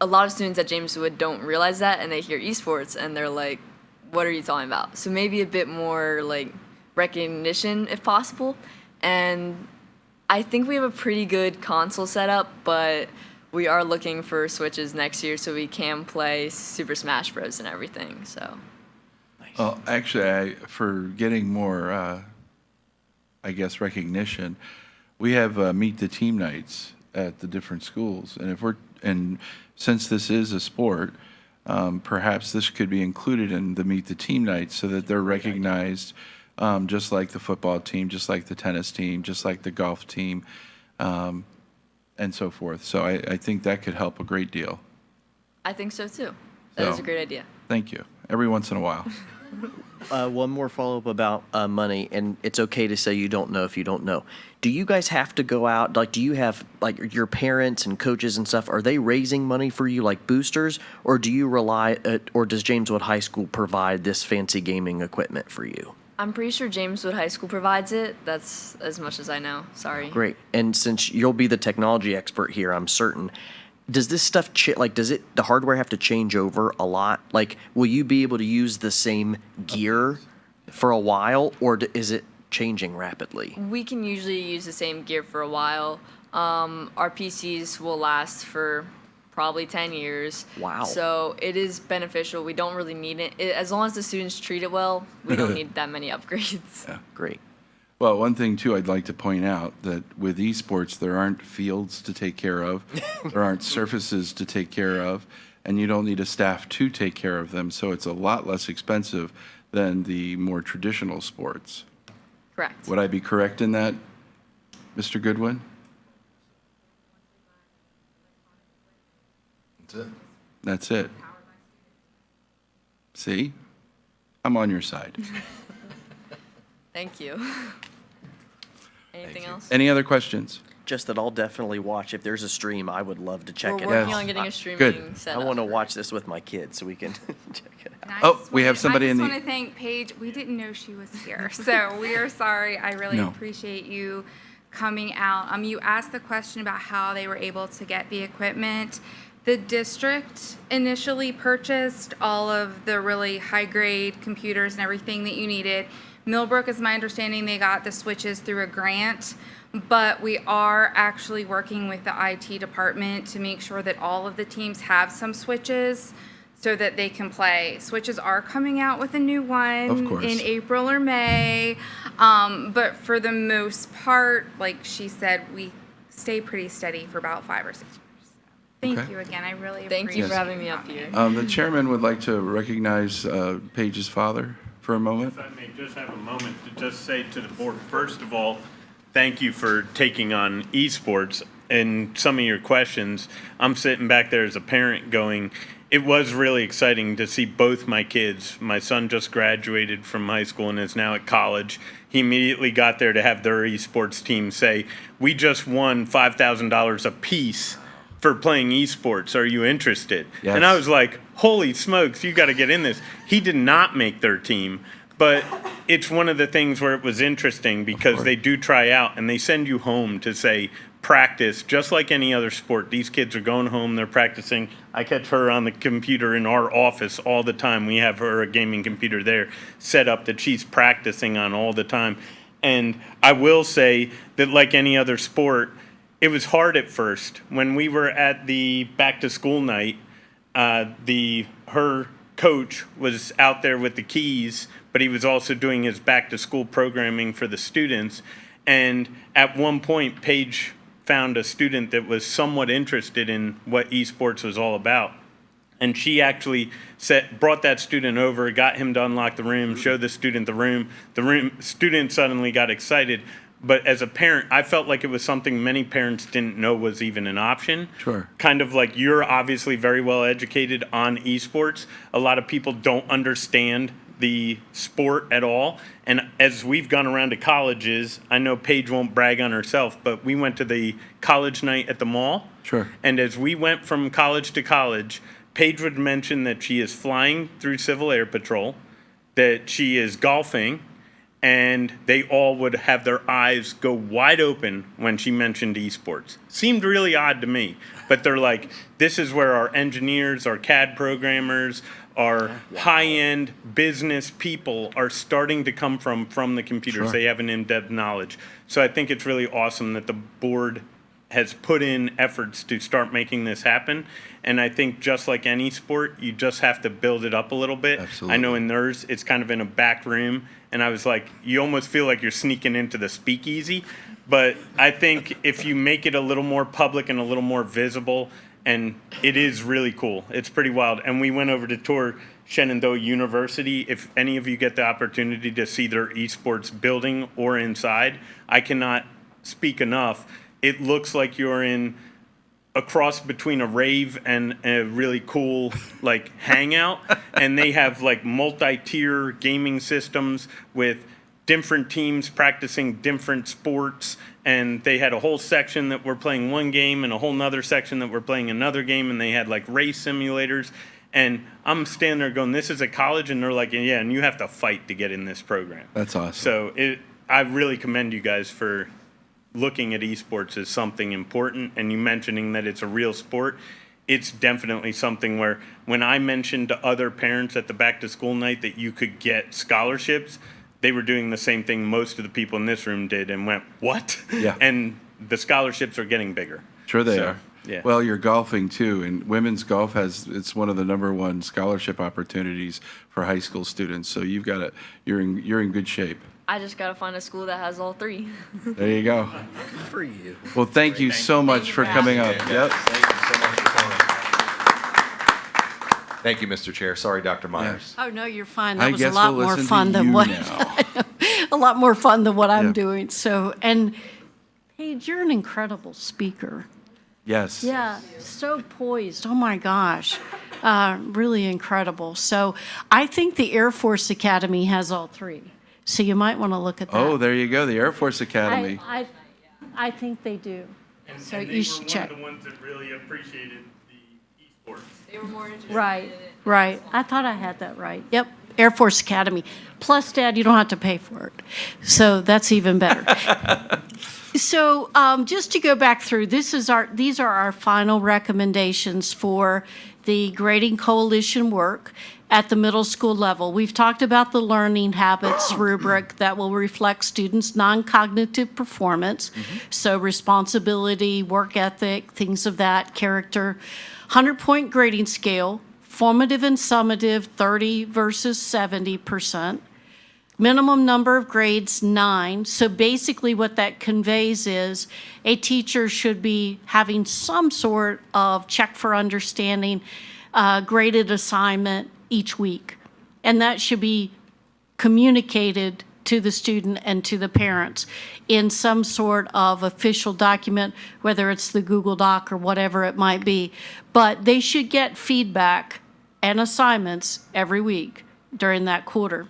a lot of students at James Wood don't realize that, and they hear esports and they're like, what are you talking about? So maybe a bit more like recognition if possible. And I think we have a pretty good console setup, but we are looking for Switches next year so we can play Super Smash Bros. And everything, so. Well, actually, for getting more, I guess, recognition, we have meet the team nights at the different schools, and since this is a sport, perhaps this could be included in the meet the team nights so that they're recognized, just like the football team, just like the tennis team, just like the golf team, and so forth. So I think that could help a great deal. I think so too. That is So- a great idea. Thank you. Every once in a while. One more follow-up about money, and it's okay to say you don't know if you don't know. Do you guys have to go out, like, do you have, like, your parents and coaches and stuff, are they raising money for you, like boosters, or do you rely, or does James Wood High School provide this fancy gaming equipment for you? I'm pretty sure James Wood High School provides it. That's as much as I know. Sorry. Great. And since you'll be the technology expert here, I'm certain, does this stuff, does the hardware have to change over a lot? Like, will you be able to use the same gear for a while, or is it changing rapidly? We can usually use the same gear for a while. Our PCs will last for probably 10 years. Wow. So it is beneficial. We don't really need it. As long as the students treat it well, we don't need that many upgrades. Yeah. Great. Well, one thing too, I'd like to point out that with esports, there aren't fields to take care of, there aren't surfaces to take care of, and you don't need a staff to take care of them. So it's a lot less expensive than the more traditional sports. Correct. Would I be correct in that, Mr. Goodwin? That's it. That's it. See? I'm on your side. Thank you. Anything else? Any other questions? Just that I'll definitely watch. If there's a stream, I would love to check We're it working out. on getting a Good. streaming set I up. want to watch this with my kids so we can check it out. And I Oh, just we have wanna- somebody in I the- just want to thank Paige. We didn't know she was here, so we are sorry. I really No. appreciate you coming out. You asked the question about how they were able to get the equipment. The district initially purchased all of the really high-grade computers and everything that you needed. Millbrook, is my understanding, they got the switches through a grant, but we are actually working with the IT department to make sure that all of the teams have some switches so that they can play. Switches are coming out with a new one Of course. in April or May, but for the most part, like she said, we stay pretty steady for about 5 or 6 years. Thank Okay. you again. I really Thank appreciate you for having me up coming. here. The chairman would like to recognize Paige's father for a moment. If I may just have a moment to just say to the board, first of all, thank you for taking on esports. And some of your questions, I'm sitting back there as a parent going, it was really exciting to see both my kids. My son just graduated from high school and is now at college. He immediately got there to have their esports team say, we just won $5,000 a piece for playing esports. Are you interested? Yes. And I was like, holy smokes, you got to get in this. He did not make their team, but it's one of the things where it was interesting because they do try out and they send you home to say, practice, just like any other sport. These kids are going home, they're practicing. I catch her on the computer in our office all the time. We have her a gaming computer there set up that she's practicing on all the time. And I will say that like any other sport, it was hard at first. When we were at the back to school night, her coach was out there with the keys, but he was also doing his back to school programming for the students. And at one point, Paige found a student that was somewhat interested in what esports was all about. And she actually brought that student over, got him to unlock the room, showed the student the room. The student suddenly got excited. But as a parent, I felt like it was something many parents didn't know was even an option. Sure. Kind of like you're obviously very well educated on esports. A lot of people don't understand the sport at all. And as we've gone around to colleges, I know Paige won't brag on herself, but we went to the college night at the mall. Sure. And as we went from college to college, Paige would mention that she is flying through Civil Air Patrol, that she is golfing, and they all would have their eyes go wide open when she mentioned esports. Seemed really odd to me, but they're like, this is where our engineers, our CAD programmers, our high-end business people are starting to come from the computers. Sure. They have an in-depth knowledge. So I think it's really awesome that the board has put in efforts to start making this happen. And I think just like any sport, you just have to build it up a little bit. Absolutely. I know in theirs, it's kind of in a back room. And I was like, you almost feel like you're sneaking into the speakeasy. But I think if you make it a little more public and a little more visible, and it is really cool. It's pretty wild. And we went over to tour Shenandoah University. If any of you get the opportunity to see their esports building or inside, I cannot speak enough. It looks like you're in a cross between a rave and a really cool like hangout. And they have like multi-tier gaming systems with different teams practicing different sports. And they had a whole section that were playing one game and a whole nother section that were playing another game. And they had like race simulators. And I'm standing there going, this is a college? And they're like, yeah, and you have to fight to get in this program. That's awesome. So I really commend you guys for looking at esports as something important. And you mentioning that it's a real sport. It's definitely something where when I mentioned to other parents at the back to school night that you could get scholarships, they were doing the same thing most of the people in this room did and went, what? Yeah. And the scholarships are getting bigger. Sure they So, are. yeah. Well, you're golfing too, and women's golf it's one of the number one scholarship opportunities for high school students. So you're in good shape. I just gotta find a school that has all three. There you go. Good for you. Well, thank you so much for coming up. Yep. Thank you so much for coming. Thank you, Mr. Chair. Sorry, Dr. Myers. Oh, no, you're fine. I That was a guess lot we'll more listen to fun than you what, now. a lot more fun than what I'm Yeah. doing. So, and Paige, you're an incredible speaker. Yes. Yeah, so poised. Oh my gosh. Really incredible. So I think the Air Force Academy has all three. So you might want to look at that. Oh, there you go. The Air Force Academy. I think they do. So and they you were should one check. of the ones that really appreciated the esports. They were more interested Right, right. I thought I had that right. Yep, Air Force Academy. Plus, Dad, you don't have to pay for it. So that's even better. So just to go back through, these are our final recommendations for the Grading Coalition work at the middle school level. We've talked about the learning habits rubric that will reflect students' non-cognitive performance. So responsibility, work ethic, things of that, character. 100-point grading scale, formative and summative, 30 versus 70%. Minimum number of grades, 9. So basically what that conveys is a teacher should be having some sort of check for understanding, graded assignment each week. And that should be communicated to the student and to the parents in some sort of official document, whether it's the Google Doc or whatever it might be. But they should get feedback and assignments every week during that quarter.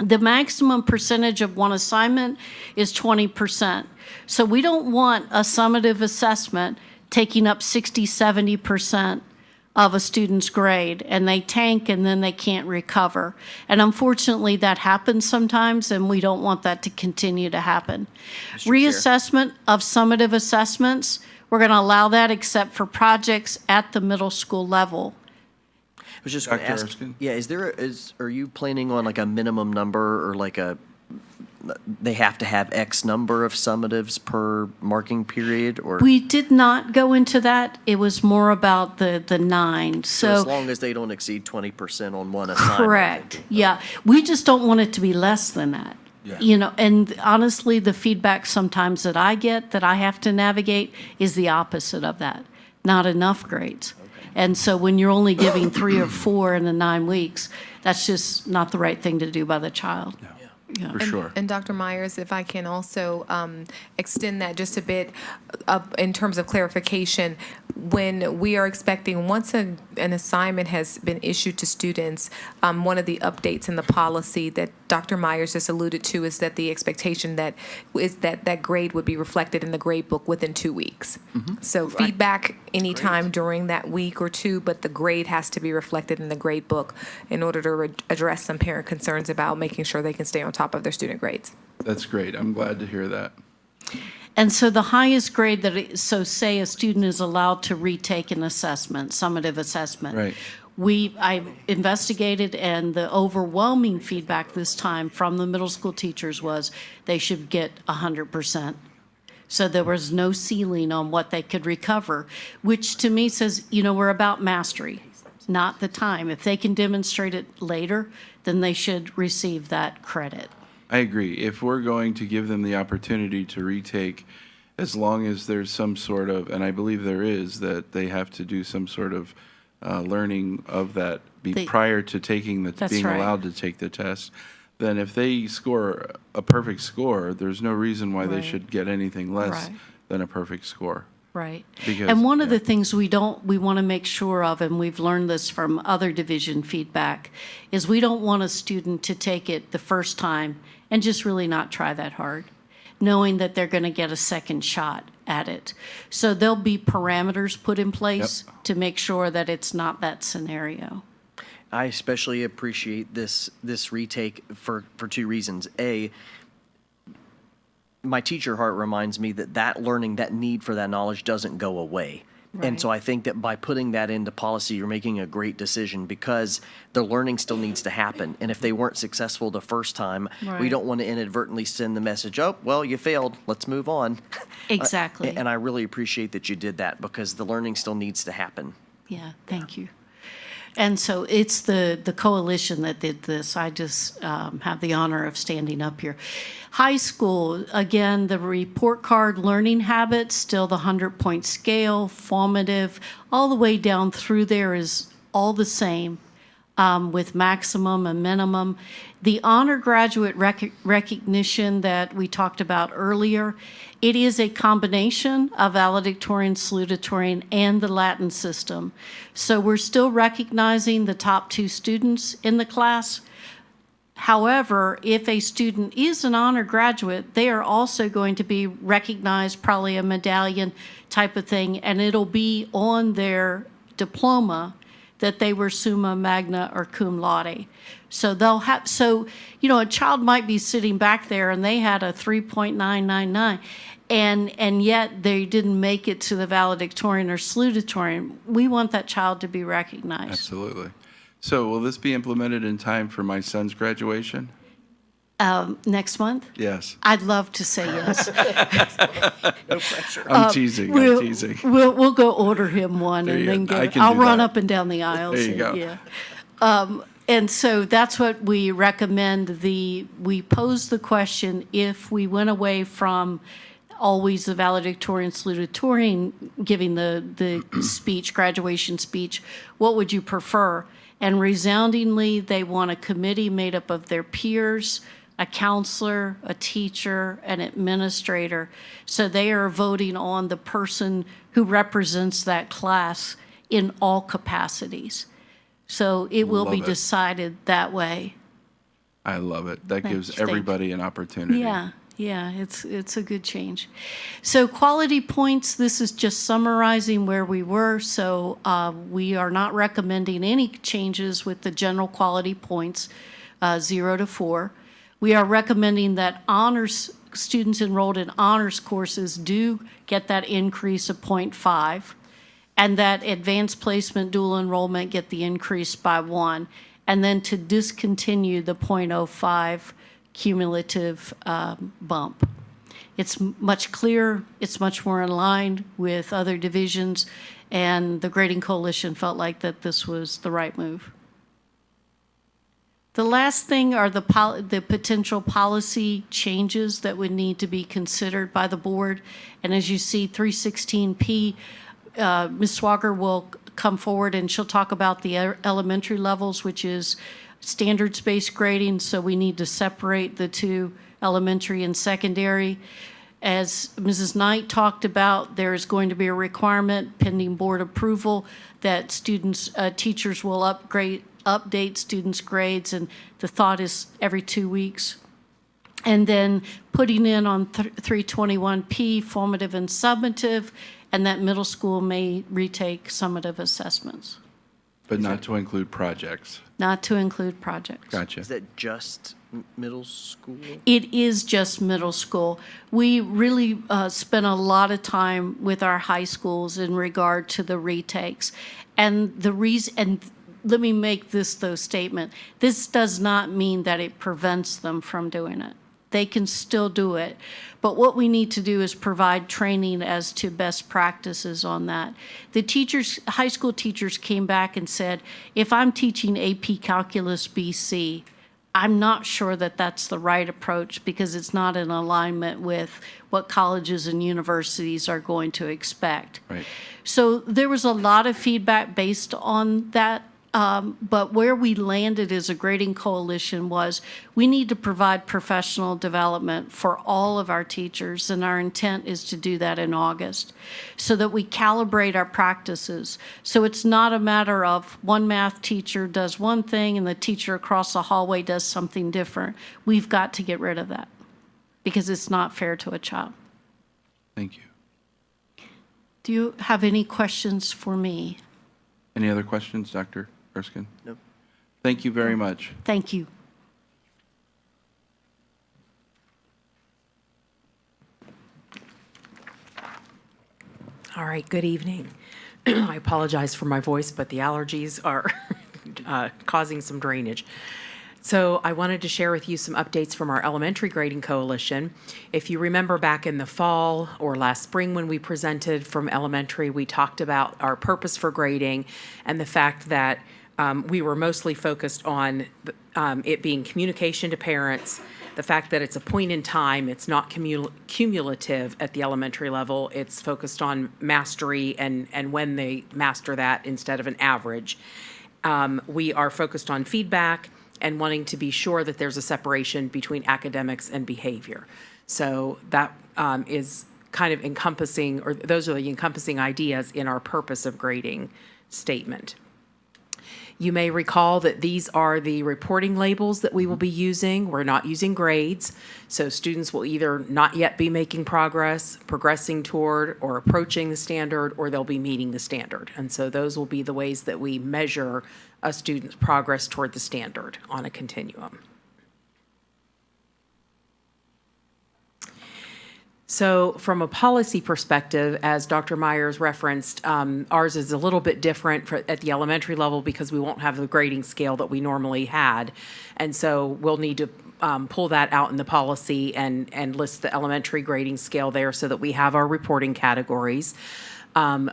The maximum percentage of one assignment is 20%. So we don't want a summative assessment taking up 60, 70% of a student's grade, and they tank and then they can't recover. And unfortunately, that happens sometimes, and we don't want that to continue to happen. Reassessment of summative assessments, we're going to allow that except for projects at the middle school level. I was just going to Dr. ask, Erskine? yeah, are you planning on like a minimum number or like they have to have X number of summatives per marking period or? We did not go into that. It was more about the 9. So as long as they don't exceed 20% on one assignment. Correct, yeah. We just don't want it to be less than that. Yeah. You know, and honestly, the feedback sometimes that I get that I have to navigate is the opposite of that. Not enough grades. And so when you're only giving 3 or 4 in the 9 weeks, that's just not the right thing to do by the child. Yeah. for sure. And Dr. Myers, if I can also extend that just a bit in terms of clarification, when we are expecting, once an assignment has been issued to students, one of the updates in the policy that Dr. Myers just alluded to is that the expectation that is that grade would be reflected in the grade book within 2 weeks. So feedback anytime during that week or two, but the grade has to be reflected in the grade book in order to address some parent concerns about making sure they can stay on top of their student grades. That's great. I'm glad to hear that. And so the highest grade so say a student is allowed to retake an assessment, summative assessment. Right. I investigated, and the overwhelming feedback this time from the middle school teachers was they should get 100%. So there was no ceiling on what they could recover, which to me says, we're about mastery, not the time. If they can demonstrate it later, then they should receive that credit. I agree. If we're going to give them the opportunity to retake, as long as there's some sort of, and I believe there is, that they have to do some sort of learning of that prior to taking being right. allowed to take the test, then if they score a perfect score, there's no reason why they Right. should get anything less Right. than a perfect score. Right. Because- And one of yeah. the things we want to make sure of, and we've learned this from other division feedback, is we don't want a student to take it the first time and just really not try that hard, knowing that they're going to get a second shot at it. So there'll be parameters put in place to make sure that it's not that scenario. I especially appreciate this retake for two reasons. A, my teacher heart reminds me that learning, that need for that knowledge doesn't go away. And Right. so I think that by putting that into policy, you're making a great decision, because the learning still needs to happen. And if they weren't successful the first time, we Right. don't want to inadvertently send the message, oh, well, you failed, let's move on. Exactly. And I really appreciate that you did that, because the learning still needs to happen. Yeah, thank you. And so it's the coalition that did this. I just have the honor of standing up here. High school, again, the report card learning habits, still the 100-point scale, formative, all the way down through there is all the same, with maximum and minimum. The honor graduate recognition that we talked about earlier, it is a combination of valedictorian, salutatorian, and the Latin system. So we're still recognizing the top 2 students in the class. However, if a student is an honor graduate, they are also going to be recognized, probably a medallion type of thing, and it'll be on their diploma that they were summa magna or cum laude. So they'll have, a child might be sitting back there and they had a 3.999, and yet they didn't make it to the valedictorian or salutatorian. We want that child to be recognized. Absolutely. So will this be implemented in time for my son's graduation? Next month? Yes. I'd love to say yes. No pressure. I'm teasing. I'm teasing. We'll go order him one There and you then go. I get, can I'll do run that. up and down the aisles. There you and- go. Yeah. And so that's what we recommend. We pose the question, if we went away from always the valedictorian, salutatorian giving the speech, graduation speech, what would you prefer? And resoundingly, they want a committee made up of their peers, a counselor, a teacher, an administrator. So they are voting on the person who represents that class in all capacities. So it will be Love it. decided that way. I love it. That Thank gives you. Thank everybody an opportunity. Yeah, it's a good change. So quality points, this is just summarizing where we were. So we are not recommending any changes with the general quality points, 0 to 4. We are recommending that honors students enrolled in honors courses do get that increase of 0.5, and that advanced placement dual enrollment get the increase by 1, and then to discontinue the 0.05 cumulative bump. It's much clearer, it's much more in line with other divisions, and the Grading Coalition felt like that this was the right move. The last thing are the potential policy changes that would need to be considered by the board. And as you see, 316P, Ms. Swager will come forward and she'll talk about the elementary levels, which is standards-based grading, so we need to separate the two, elementary and secondary. As Mrs. Knight talked about, there is going to be a requirement pending board approval that students, teachers will update students' grades, and the thought is every 2 weeks. And then putting in on 321P, formative and summative, and that middle school may retake summative assessments, But not to include projects. not to include projects. Gotcha. Is that just middle school? It is just middle school. We really spent a lot of time with our high schools in regard to the retakes. And the reason, and let me make this though statement, this does not mean that it prevents them from doing it. They can still do it. But what we need to do is provide training as to best practices on that. The teachers, high school teachers came back and said, if I'm teaching AP Calculus BC, I'm not sure that that's the right approach because it's not in alignment with what colleges and universities are going to expect. Right. So there was a lot of feedback based on that. But where we landed as a grading coalition was we need to provide professional development for all of our teachers, and our intent is to do that in August so that we calibrate our practices. So it's not a matter of one math teacher does one thing and the teacher across the hallway does something different. We've got to get rid of that because it's not fair to a child. Thank you. Do you have any questions for me? Any other questions, Dr. Erskine? No. Thank you very much. Thank you. All right, good evening. I apologize for my voice, but the allergies are causing some drainage. So I wanted to share with you some updates from our Elementary Grading Coalition. If you remember back in the fall or last spring when we presented from elementary, we talked about our purpose for grading and the fact that we were mostly focused on it being communication to parents, the fact that it's a point in time, it's not cumulative at the elementary level, it's focused on mastery and when they master that instead of an average. We are focused on feedback and wanting to be sure that there's a separation between academics and behavior. So that is kind of encompassing, or those are the encompassing ideas in our purpose of grading statement. You may recall that these are the reporting labels that we will be using. We're not using grades, so students will either not yet be making progress, progressing toward, or approaching the standard, or they'll be meeting the standard. And so those will be the ways that we measure a student's progress toward the standard on a continuum. So from a policy perspective, as Dr. Myers referenced, ours is a little bit different at the elementary level because we won't have the grading scale that we normally had. And so we'll need to pull that out in the policy and list the elementary grading scale there so that we have our reporting categories.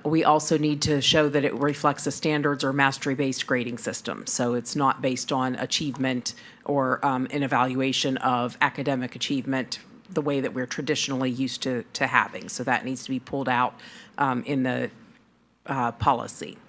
We also need to show that it reflects a standards or mastery-based grading system. So it's not based on achievement or an evaluation of academic achievement the way that we're traditionally used to having. So that needs to be pulled out in the policy.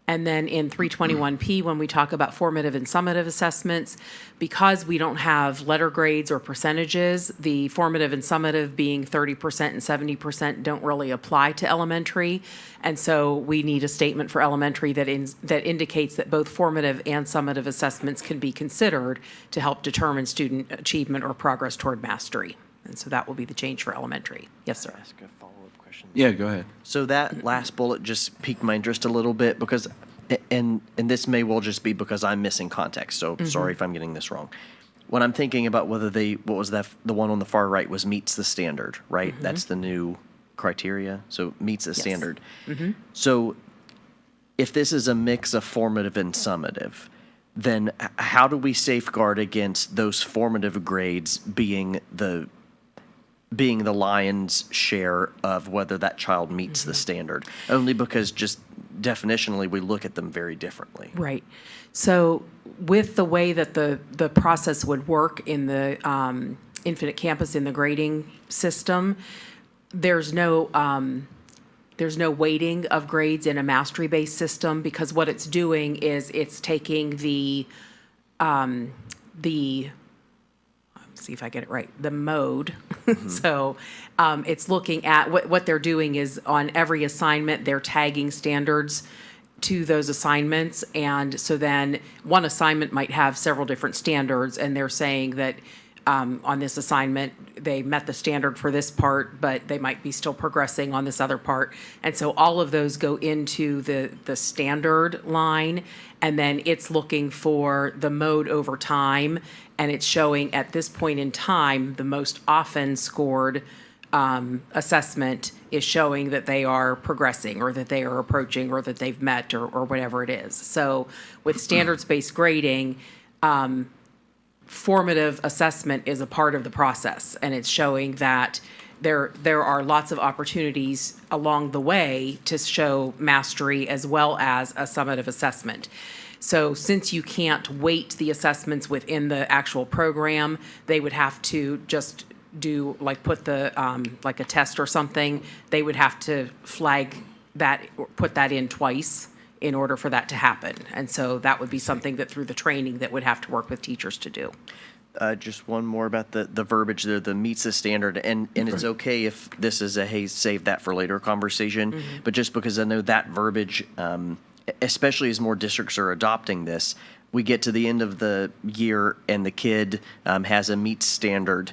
And then in 321P, when we talk about formative and summative assessments, because we don't have letter grades or percentages, the formative and summative being 30% and 70% don't really apply to elementary. And so we need a statement for elementary that indicates that both formative and summative assessments can be considered to help determine student achievement or progress toward mastery. And so that will be the change for elementary. Yes, sir. Ask a follow-up question. Yeah, go ahead. So that last bullet just piqued my interest a little bit because, and this may well just be because I'm missing context. So sorry if I'm getting this wrong. When I'm thinking about whether what was that, the one on the far right was meets the standard, right? That's the new criteria. So meets the standard. So if this is a mix of formative and summative, then how do we safeguard against those formative grades being the lion's share of whether that child meets the standard? Only because just definitionally we look at them very differently. Right. So with the way that the process would work in the Infinite Campus in the grading system, there's no there's no weighting of grades in a mastery-based system, because what it's doing is it's taking the see if I get it right, the mode. So it's looking at what they're doing is on every assignment, they're tagging standards to those assignments. And so then one assignment might have several different standards, and they're saying that on this assignment, they met the standard for this part, but they might be still progressing on this other part. And so all of those go into the standard line, and then it's looking for the mode over time, and it's showing at this point in time, the most often scored assessment is showing that they are progressing, or that they are approaching, or that they've met, or whatever it is. So with standards-based grading, formative assessment is a part of the process, and it's showing that there are lots of opportunities along the way to show mastery as well as a summative assessment. So since you can't weight the assessments within the actual program, they would have to just do, like, put the, like a test or something, they would have to flag that, or put that in twice in order for that to happen. And so that would be something that through the training that would have to work with teachers to do. Just one more about the verbiage there, the meets the standard, and it's okay if this is a, hey, save that for later conversation, but just because I know that verbiage, especially as more districts are adopting this, we get to the end of the year and the kid has a meets standard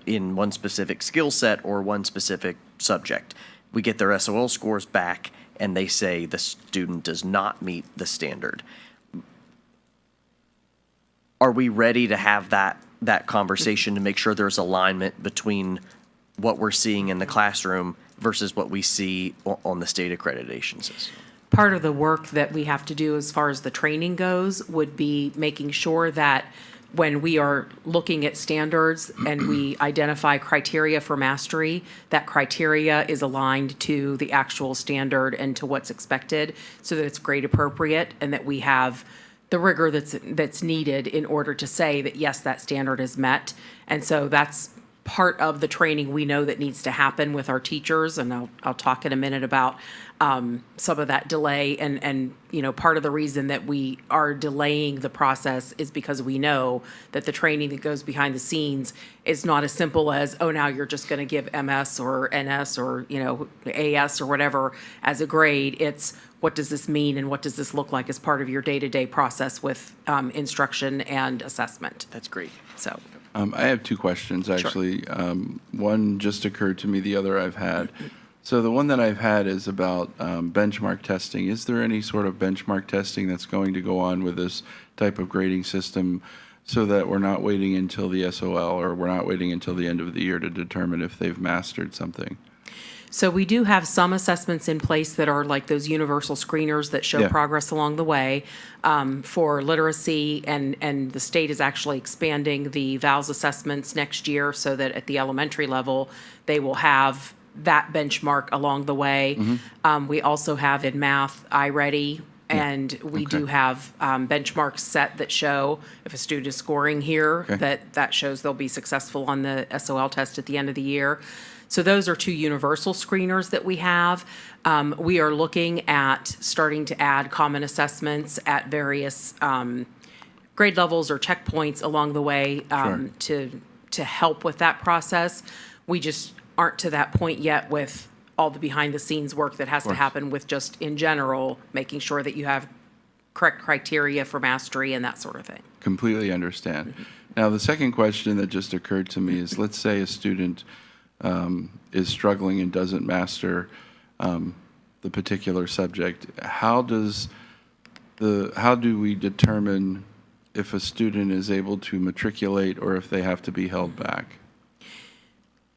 in one specific skill set or one specific subject. We get their SOL scores back, and they say the student does not meet the standard. Are we ready to have that conversation to make sure there's alignment between what we're seeing in the classroom versus what we see on the state accreditation system? Part of the work that we have to do as far as the training goes would be making sure that when we are looking at standards and we identify criteria for mastery, that criteria is aligned to the actual standard and to what's expected, so that it's grade appropriate, and that we have the rigor that's needed in order to say that, yes, that standard is met. And so that's part of the training we know that needs to happen with our teachers, and I'll talk in a minute about some of that delay. And you know, part of the reason that we are delaying the process is because we know that the training that goes behind the scenes is not as simple as, oh, now you're just going to give MS or NS or, you know, AS or whatever as a grade. It's, what does this mean, and what does this look like as part of your day-to-day process with instruction and assessment? That's great. So. I have two questions, actually. One just occurred to me, the other I've had. So the one that I've had is about benchmark testing. Is there any sort of benchmark testing that's going to go on with this type of grading system, so that we're not waiting until the SOL, or we're not waiting until the end of the year to determine if they've mastered something? So we do have some assessments in place that are like those universal screeners that show progress along the way for literacy, and the state is actually expanding the VALS assessments next year, so that at the elementary level, they will have that benchmark along the way. We also have in math iReady, and we do have benchmarks set that show if a student is scoring here, that shows they'll be successful on the SOL test at the end of the year. So those are two universal screeners that we have. We are looking at starting to add common assessments at various grade levels or checkpoints along the way to help with that process. We just aren't to that point yet with all the behind-the-scenes work that has to happen with just, in general, making sure that you have correct criteria for mastery and that sort of thing. Completely understand. Now, the second question that just occurred to me is, let's say a student is struggling and doesn't master the particular subject. How do we determine if a student is able to matriculate or if they have to be held back?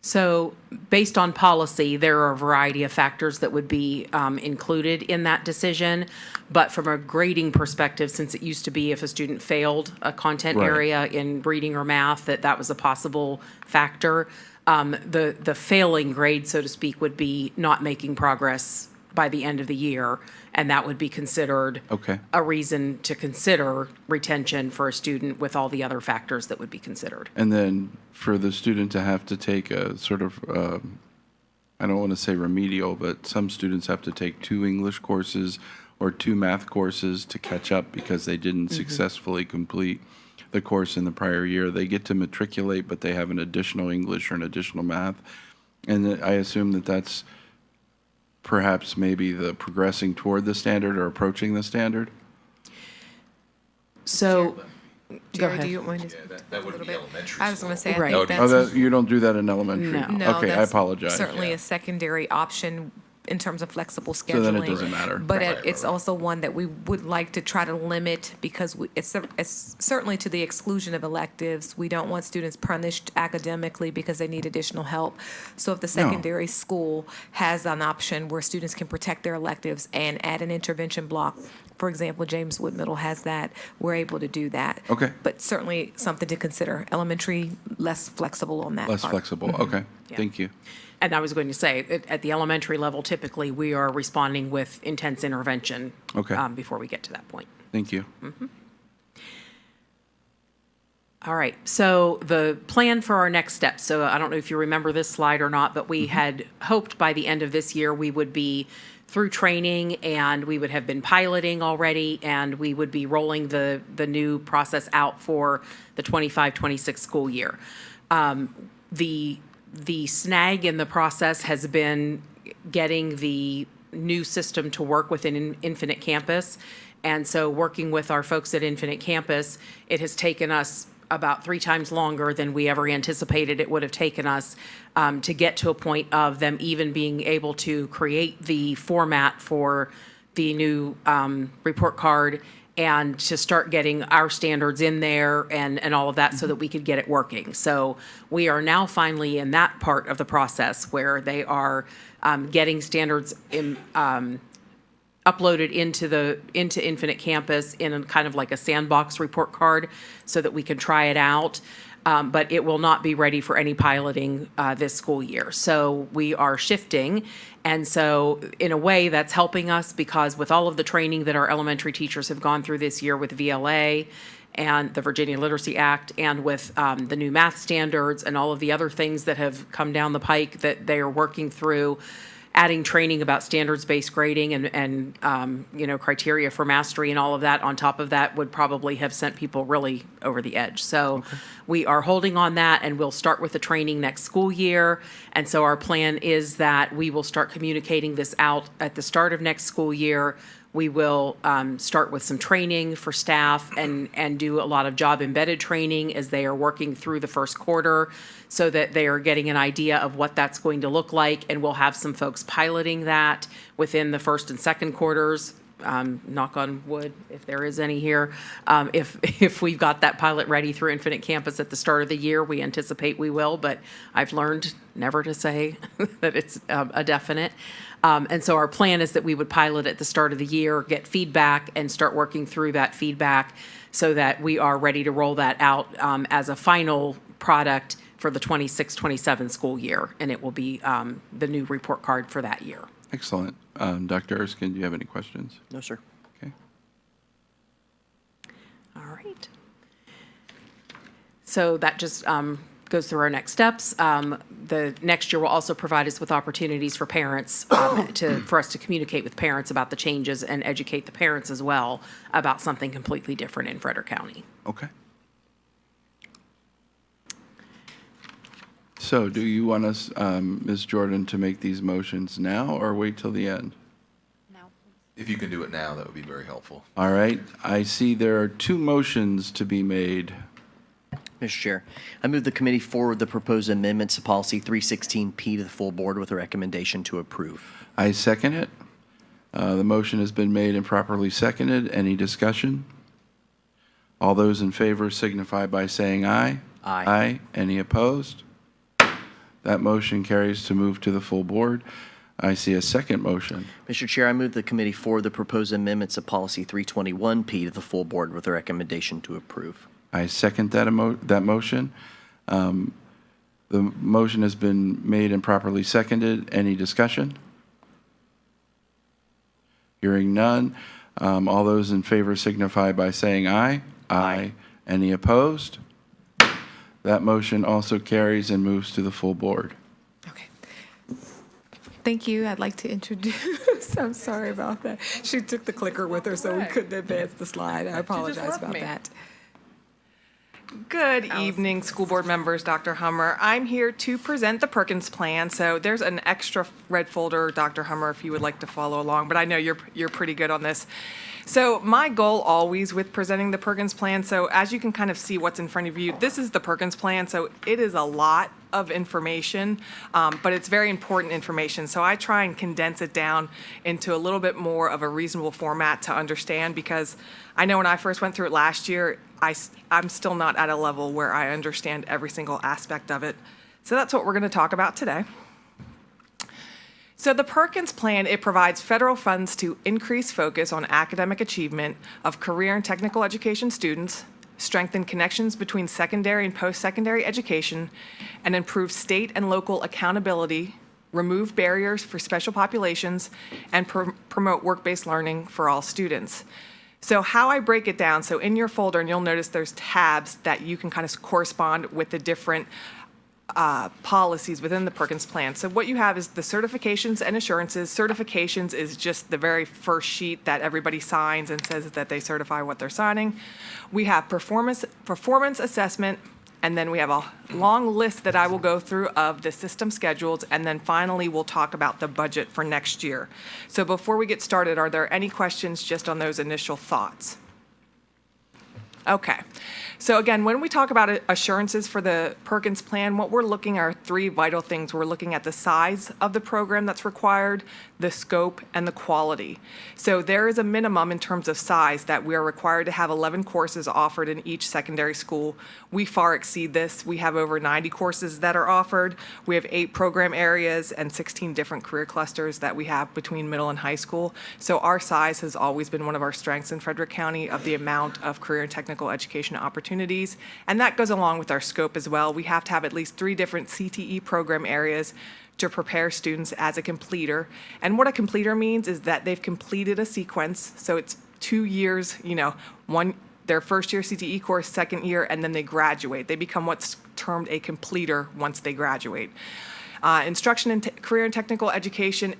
So based on policy, there are a variety of factors that would be included in that decision. But from a grading perspective, since it used to be if a student failed a content area in reading or math, that was a possible factor. The failing grade, so to speak, would be not making progress by the end of the year, and that would be considered a reason to consider retention for a student with all the other factors that would be considered. And then for the student to have to take a sort of I don't want to say remedial, but some students have to take 2 English courses or 2 math courses to catch up because they didn't successfully complete the course in the prior year. They get to matriculate, but they have an additional English or an additional math. And I assume that that's perhaps maybe the progressing toward the standard or approaching the standard? So, Jerry, ahead. do you want to? That would be elementary. I was going to say, I Right. think Oh, that's. you don't do that in elementary? No. No, Okay, I that's apologize. certainly a secondary option in terms of flexible scheduling. So then it doesn't matter. But it's also one that we would like to try to limit because it's certainly to the exclusion of electives. We don't want students punished academically because they need additional help. So if the secondary school has an option where students can protect their electives and add an intervention block, for example, James Wood Middle has that, we're able to do that. Okay. But certainly something to consider. Elementary, less flexible on that Less part. flexible, okay, thank you. and I was going to say, at the elementary level, typically, we are responding with intense intervention. Okay. Before we get to that point. Thank you. All right, so the plan for our next steps, so I don't know if you remember this slide or not, but we had hoped by the end of this year, we would be through training and we would have been piloting already and we would be rolling the new process out for the 25-26 school year. The snag in the process has been getting the new system to work within Infinite Campus. And so working with our folks at Infinite Campus, it has taken us about 3 times longer than we ever anticipated it would have taken us to get to a point of them even being able to create the format for the new report card and to start getting our standards in there and all of that so that we could get it working. So we are now finally in that part of the process where they are getting standards uploaded into Infinite Campus in a kind of like a sandbox report card so that we can try it out. But it will not be ready for any piloting this school year. So we are shifting. And so in a way, that's helping us because with all of the training that our elementary teachers have gone through this year with VLA and the Virginia Literacy Act and with the new math standards and all of the other things that have come down the pike that they are working through, adding training about standards-based grading and criteria for mastery and all of that on top of that would probably have sent people really over the edge. So we are holding on that and we'll start with the training next school year. And so our plan is that we will start communicating this out at the start of next school year. We will start with some training for staff and do a lot of job embedded training as they are working through the first quarter so that they are getting an idea of what that's going to look like. And we'll have some folks piloting that within the first and second quarters. Knock on wood, if there is any here. If we've got that pilot ready through Infinite Campus at the start of the year, we anticipate we will, but I've learned never to say that it's a definite. And so our plan is that we would pilot at the start of the year, get feedback, and start working through that feedback so that we are ready to roll that out as a final product for the 26-27 school year. And it will be the new report card for that year. Excellent. Dr. Erskine, do you have any questions? No, sir. Okay. All right. So that just goes through our next steps. The next year will also provide us with opportunities for parents for us to communicate with parents about the changes and educate the parents as well about something completely different in Frederick County. Okay. So do you want us, Ms. Jordan, to make these motions now or wait till the end? If you can do it now, that would be very helpful. All right. I see there are 2 motions to be made. Mr. Chair, I move the committee forward the proposed amendments to policy 316P to the full board with a recommendation to approve. I second it. The motion has been made and properly seconded. Any discussion? All those in favor signify by saying aye. Aye. Aye. Any opposed? That motion carries to move to the full board. I see a second motion. Mr. Chair, I move the committee forward the proposed amendments to policy 321P to the full board with a recommendation to approve. I second that motion. The motion has been made and properly seconded. Any discussion? Hearing none. All those in favor signify by saying aye. Aye. Any opposed? That motion also carries and moves to the full board. Okay. Thank you. I'd like to introduce, I'm sorry about that. She took the clicker with her, so we couldn't advance the slide. I apologize about that. Good evening, school board members, Dr. Hummer. I'm here to present the Perkins Plan. So there's an extra red folder, Dr. Hummer, if you would like to follow along, but I know you're pretty good on this. So my goal always with presenting the Perkins Plan, so as you can kind of see what's in front of you, this is the Perkins Plan. So it is a lot of information, but it's very important information. So I try and condense it down into a little bit more of a reasonable format to understand, because I know when I first went through it last year, I'm still not at a level where I understand every single aspect of it. So that's what we're going to talk about today. So the Perkins Plan, it provides federal funds to increase focus on academic achievement of career and technical education students, strengthen connections between secondary and post-secondary education, and improve state and local accountability, remove barriers for special populations, and promote work-based learning for all students. So how I break it down, so in your folder, and you'll notice there's tabs that you can kind of correspond with the different policies within the Perkins Plan. So what you have is the certifications and assurances. Certifications is just the very first sheet that everybody signs and says that they certify what they're signing. We have performance assessment, and then we have a long list that I will go through of the system schedules, and then finally we'll talk about the budget for next year. So before we get started, are there any questions just on those initial thoughts? Okay. So again, when we talk about assurances for the Perkins Plan, what we're looking are three vital things. We're looking at the size of the program that's required, the scope, and the quality. So there is a minimum in terms of size that we are required to have 11 courses offered in each secondary school. We far exceed this. We have over 90 courses that are offered. We have 8 program areas and 16 different career clusters that we have between middle and high school. So our size has always been one of our strengths in Frederick County of the amount of career and technical education opportunities. And that goes along with our scope as well. We have to have at least 3 different CTE program areas to prepare students as a completer. And what a completer means is that they've completed a sequence. So it's 2 years, their first year CTE course, second year, and then they graduate. They become what's termed a completer once they graduate. Instruction in career and technical education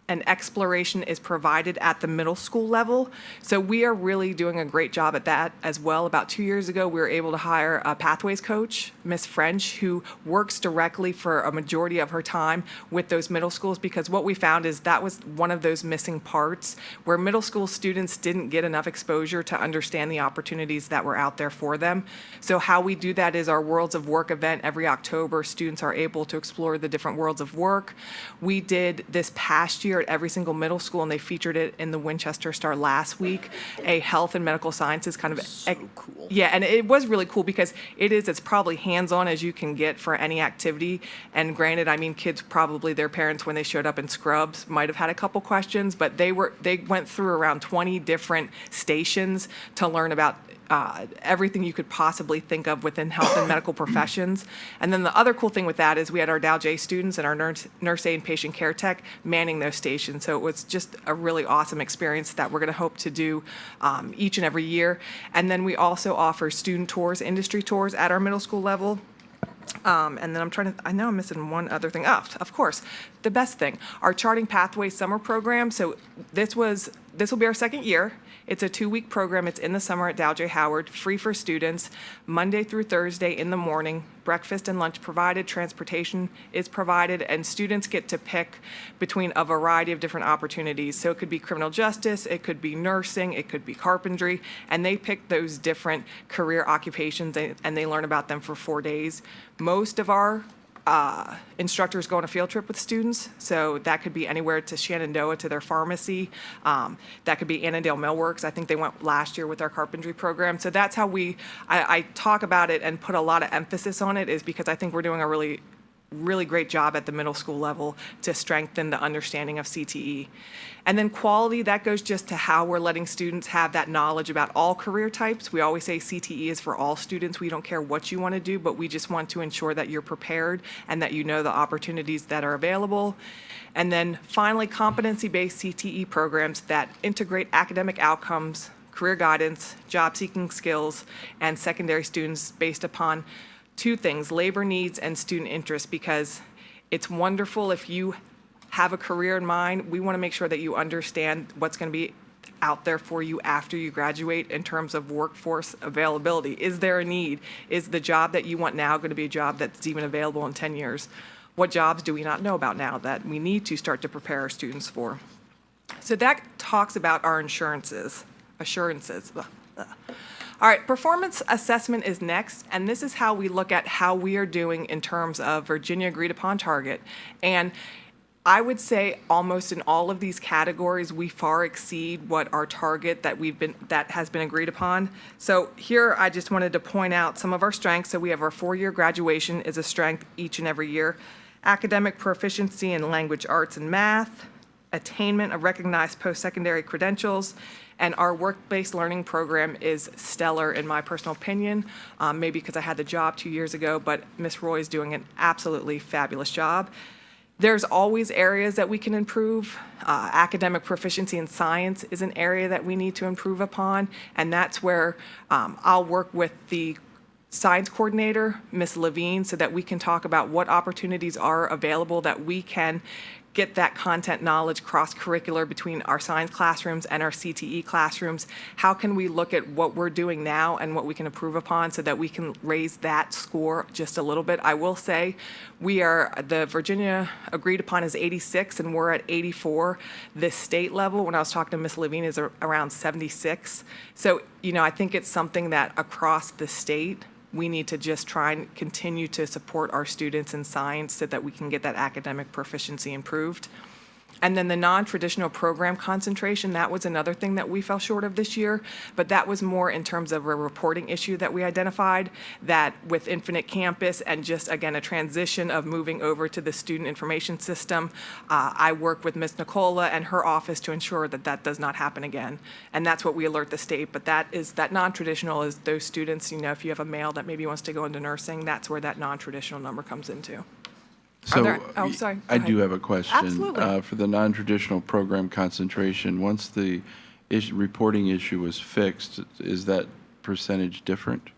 and exploration is provided at the middle school level. So we are really doing a great job at that as well. About 2 years ago, we were able to hire a pathways coach, Miss French, who works directly for a majority of her time with those middle schools, because what we found is that was one of those missing parts where middle school students didn't get enough exposure to understand the opportunities that were out there for them. So how we do that is our Worlds of Work event. Every October, students are able to explore the different worlds of work. We did this past year at every single middle school, and they featured it in the Winchester Star last week, a health and medical sciences kind of. So cool. Yeah, and it was really cool because it's probably hands-on as you can get for any activity. And granted, I mean, kids probably, their parents, when they showed up in scrubs, might have had a couple questions, but they went through around 20 different stations to learn about everything you could possibly think of within health and medical professions. And then the other cool thing with that is we had our Dow J students and our nurse aide and patient care tech manning those stations. So it was just a really awesome experience that we're going to hope to do each and every year. And then we also offer student tours, industry tours at our middle school level. And then I know I'm missing one other thing. Oh, of course, the best thing, our Charting Pathways summer program. So this will be our second year. It's a 2-week program. It's in the summer at Dow J. Howard, free for students, Monday through Thursday in the morning. Breakfast and lunch provided, transportation is provided, and students get to pick between a variety of different opportunities. So it could be criminal justice, it could be nursing, it could be carpentry, and they pick those different career occupations and they learn about them for 4 days. Most of our instructors go on a field trip with students, so that could be anywhere to Shenandoah to their pharmacy. That could be Annandale Millworks. I think they went last year with our carpentry program. So that's how I talk about it and put a lot of emphasis on it, is because I think we're doing a really great job at the middle school level to strengthen the understanding of CTE. And then quality, that goes just to how we're letting students have that knowledge about all career types. We always say CTE is for all students. We don't care what you want to do, but we just want to ensure that you're prepared and that you know the opportunities that are available. And then finally, competency-based CTE programs that integrate academic outcomes, career guidance, job-seeking skills, and secondary students based upon 2 things, labor needs and student interest, because it's wonderful if you have a career in mind. We want to make sure that you understand what's going to be out there for you after you graduate in terms of workforce availability. Is there a need? Is the job that you want now going to be a job that's even available in 10 years? What jobs do we not know about now that we need to start to prepare our students for? So that talks about our assurances. All right, performance assessment is next, and this is how we look at how we are doing in terms of Virginia agreed upon target. And I would say almost in all of these categories, we far exceed what our target that has been agreed upon. So here, I just wanted to point out some of our strengths. So we have our 4-year graduation is a strength each and every year. Academic proficiency in language arts and math, attainment of recognized post-secondary credentials, and our work-based learning program is stellar in my personal opinion, maybe because I had the job 2 years ago, but Ms. Roy is doing an absolutely fabulous job. There's always areas that we can improve. Academic proficiency in science is an area that we need to improve upon, and that's where I'll work with the science coordinator, Ms. Levine, so that we can talk about what opportunities are available that we can get that content knowledge cross-curricular between our science classrooms and our CTE classrooms. How can we look at what we're doing now and what we can improve upon so that we can raise that score just a little bit? I will say the Virginia agreed upon is 86 and we're at 84. The state level, when I was talking to Ms. Levine, is around 76. So, I think it's something that across the state, we need to just try and continue to support our students in science so that we can get that academic proficiency improved. And then the non-traditional program concentration, that was another thing that we fell short of this year, but that was more in terms of a reporting issue that we identified, that with Infinite Campus and just, again, a transition of moving over to the student information system, I work with Ms. Nicola and her office to ensure that that does not happen again. And that's what we alert the state, but that non-traditional is those students, if you have a male that maybe wants to go into nursing, that's where that non-traditional number comes into. So Sorry. Go I ahead. do have a question. Absolutely. For the non-traditional program concentration, once the reporting issue was fixed, is that percentage different?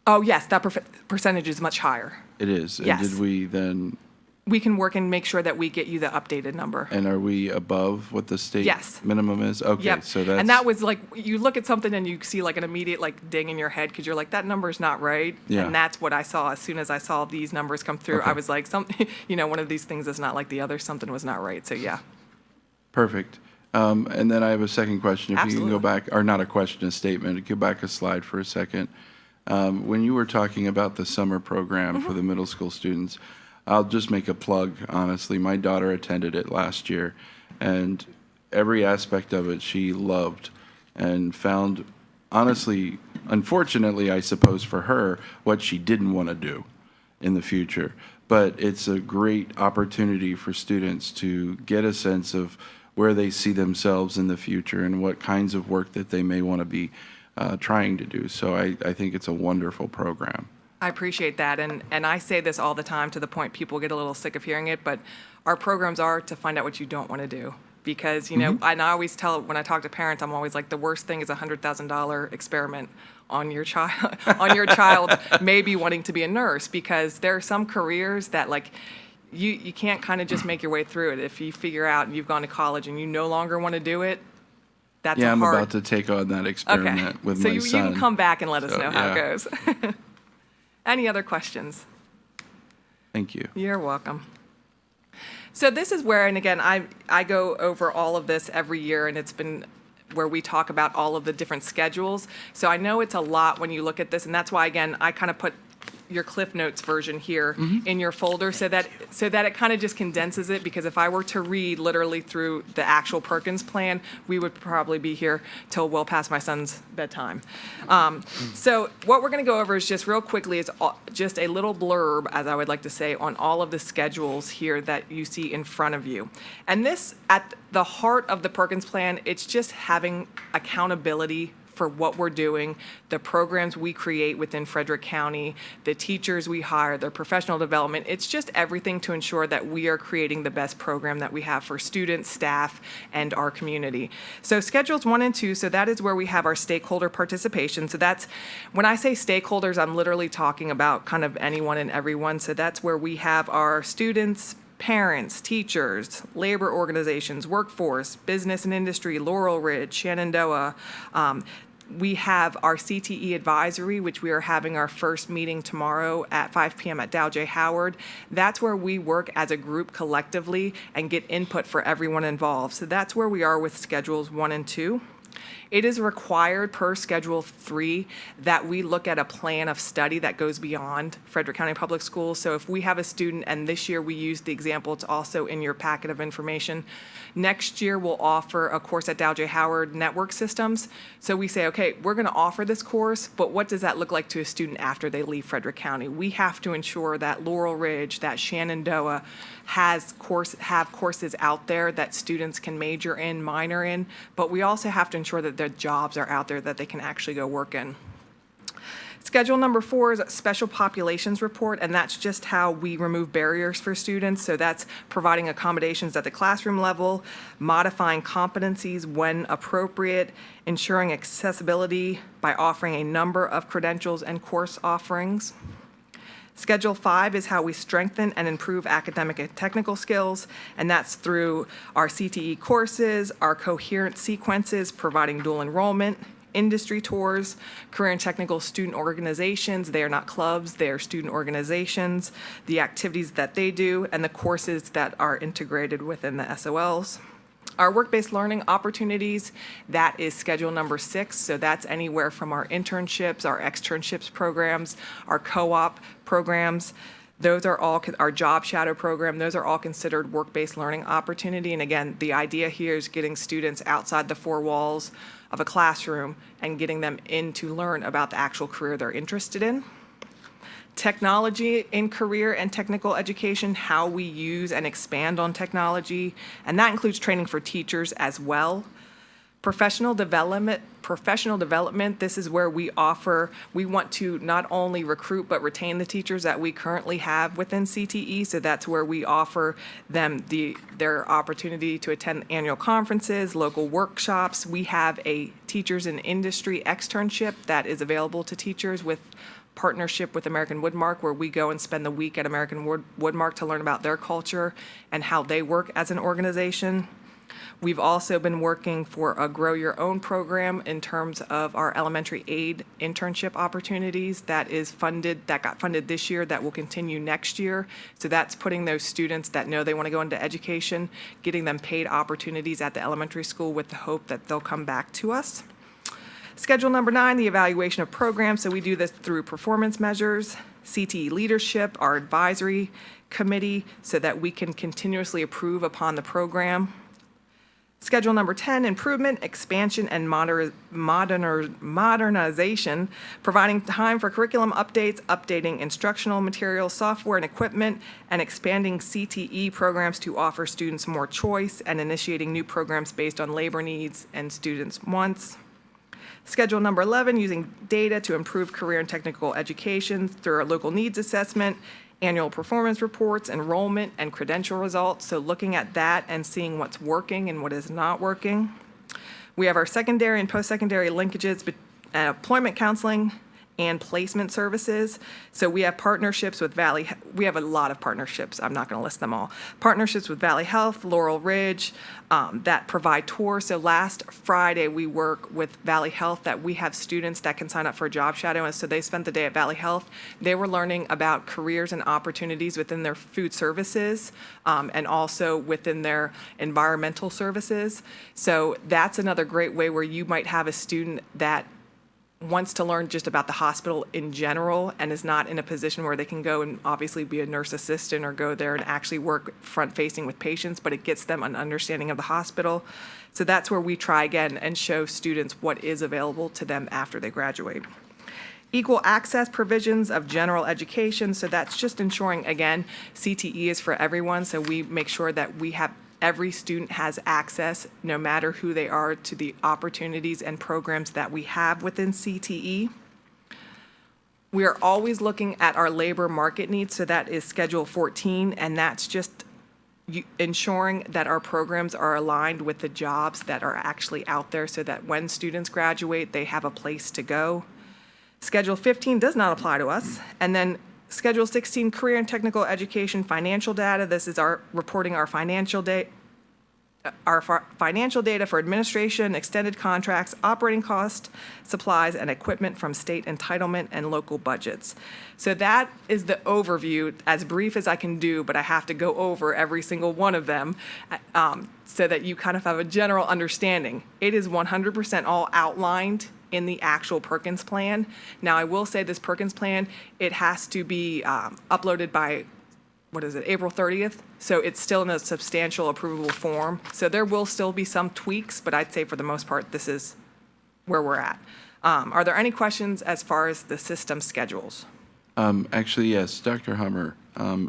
Oh, yes, that percentage is much higher. It is. And Yes. did we then, We can work and make sure that we get you the updated number. and are we above what the state Yes. minimum is? Okay, Yep. so that's. And that was like, you look at something and you see like an immediate ding in your head because you're like, that number's not right. Yeah. And that's what I saw as soon as I saw these numbers come through. I Okay. was like, one of these things is not like the other, something was not right. So yeah. Perfect. And then I have a second question. If you can go Absolutely. back, or not a question, a statement, go back a slide for a second. When you were talking about the summer program Mm-hmm. for the middle school students, I'll just make a plug, honestly. My daughter attended it last year, and every aspect of it she loved and found, honestly, unfortunately, I suppose for her, what she didn't want to do in the future. But it's a great opportunity for students to get a sense of where they see themselves in the future and what kinds of work that they may want to be trying to do. So I think it's a wonderful program. I appreciate that. And I say this all the time to the point people get a little sick of hearing it, but our programs are to find out what you don't want to do. Because, and I always tell, when I talk to parents, I'm always like, the worst thing is a $100,000 experiment on your child, maybe wanting to be a nurse, because there are some careers that you can't kind of just make your way through it. If you figure out and you've gone to college and you no longer want to do it, that's Yeah, a I'm hard. about to take on that experiment with so my you son. can come back and let us So, know how yeah. it goes. Any other questions? Thank you. You're welcome. So this is where, and again, I go over all of this every year, and it's been where we talk about all of the different schedules. So I know it's a lot when you look at this, and that's why, again, I kind of put your Cliff Notes version here in your folder so that it kind of just condenses it, because if I were to read literally through the actual Perkins plan, we would probably be here till well past my son's bedtime. So what we're going to go over is just real quickly is just a little blurb, as I would like to say, on all of the schedules here that you see in front of you. And this, at the heart of the Perkins plan, it's just having accountability for what we're doing, the programs we create within Frederick County, the teachers we hire, their professional development. It's just everything to ensure that we are creating the best program that we have for students, staff, and our community. So schedules 1 and 2, so that is where we have our stakeholder participation. So that's, when I say stakeholders, I'm literally talking about kind of anyone and everyone. So that's where we have our students, parents, teachers, labor organizations, workforce, business and industry, Laurel Ridge, Shenandoah. We have our CTE advisory, which we are having our first meeting tomorrow at 5 p.m. at Dow J. Howard. That's where we work as a group collectively and get input for everyone involved. So that's where we are with schedules 1 and 2. It is required per Schedule 3 that we look at a plan of study that goes beyond Frederick County Public Schools. So if we have a student, and this year we used the example, it's also in your packet of information. Next year we'll offer a course at Dow J. Howard Network Systems. So we say, okay, we're going to offer this course, but what does that look like to a student after they leave Frederick County? We have to ensure that Laurel Ridge, that Shenandoah have courses out there that students can major in, minor in, but we also have to ensure that their jobs are out there that they can actually go work in. Schedule number 4 is a special populations report, and that's just how we remove barriers for students. So that's providing accommodations at the classroom level, modifying competencies when appropriate, ensuring accessibility by offering a number of credentials and course offerings. Schedule 5 is how we strengthen and improve academic and technical skills, and that's through our CTE courses, our coherent sequences, providing dual enrollment, industry tours, career and technical student organizations. They are not clubs, they are student organizations, the activities that they do, and the courses that are integrated within the SOLs. Our work-based learning opportunities, that is schedule number 6. So that's anywhere from our internships, our externships programs, our co-op programs. Those are all, our job shadow program, those are all considered work-based learning opportunity. And again, the idea here is getting students outside the 4 walls of a classroom and getting them in to learn about the actual career they're interested in. Technology in career and technical education, how we use and expand on technology, and that includes training for teachers as well. Professional development, this is where we want to not only recruit but retain the teachers that we currently have within CTE, so that's where we offer them their opportunity to attend annual conferences, local workshops. We have a Teachers in Industry externship that is available to teachers with partnership with American Woodmark, where we go and spend the week at American Woodmark to learn about their culture and how they work as an organization. We've also been working for a Grow Your Own program in terms of our elementary aid internship opportunities that got funded this year, that will continue next year. So that's putting those students that know they want to go into education, getting them paid opportunities at the elementary school with the hope that they'll come back to us. Schedule number 9, the evaluation of programs. So we do this through performance measures, CTE leadership, our advisory committee, so that we can continuously improve upon the program. Schedule number 10, improvement, expansion, and modernization, providing time for curriculum updates, updating instructional materials, software, and equipment, and expanding CTE programs to offer students more choice, and initiating new programs based on labor needs and students' wants. Schedule number 11, using data to improve career and technical education through our local needs assessment, annual performance reports, enrollment, and credential results. So looking at that and seeing what's working and what is not working. We have our secondary and post-secondary linkages, employment counseling, and placement services. So we have partnerships with we have a lot of partnerships. I'm not going to list them all. Partnerships with Valley Health, Laurel Ridge, that provide tours. So last Friday, we work with Valley Health that we have students that can sign up for a job shadow. And so they spent the day at Valley Health. They were learning about careers and opportunities within their food services and also within their environmental services. So that's another great way where you might have a student that wants to learn just about the hospital in general and is not in a position where they can go and obviously be a nurse assistant or go there and actually work front-facing with patients, but it gets them an understanding of the hospital. So that's where we try again and show students what is available to them after they graduate. Equal access provisions of general education, so that's just ensuring, again, CTE is for everyone, so we make sure that every student has access, no matter who they are, to the opportunities and programs that we have within CTE. We are always looking at our labor market needs, so that is Schedule 14, and that's just ensuring that our programs are aligned with the jobs that are actually out there so that when students graduate, they have a place to go. Schedule 15 does not apply to us, and then Schedule 16, career and technical education financial data. This is our reporting our financial data for administration, extended contracts, operating costs, supplies, and equipment from state entitlement and local budgets. So that is the overview, as brief as I can do, but I have to go over every single one of them so that you kind of have a general understanding. It is 100% all outlined in the actual Perkins plan. Now, I will say this Perkins plan, it has to be uploaded by April 30th. So it's still in a substantial approvable form. So there will still be some tweaks, but I'd say for the most part, this is where we're at. Are there any questions as far as the system schedules? Actually, yes. Dr. Hummer,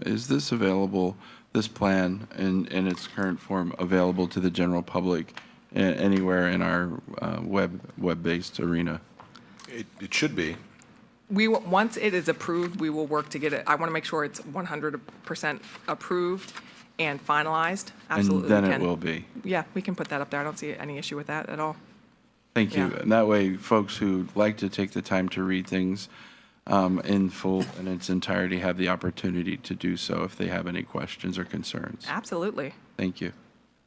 is this available, this plan in its current form, available to the general public anywhere in our web-based arena? It should be. Once it is approved, we will work to get it. I want to make sure it's 100% approved and finalized. Absolutely. And then we it can. will be. Yeah, we can put that up there. I don't see any issue with that at all. Thank you. Yeah. And that way, folks who like to take the time to read things in full in its entirety have the opportunity to do so if they have any questions or concerns. Absolutely. Thank you.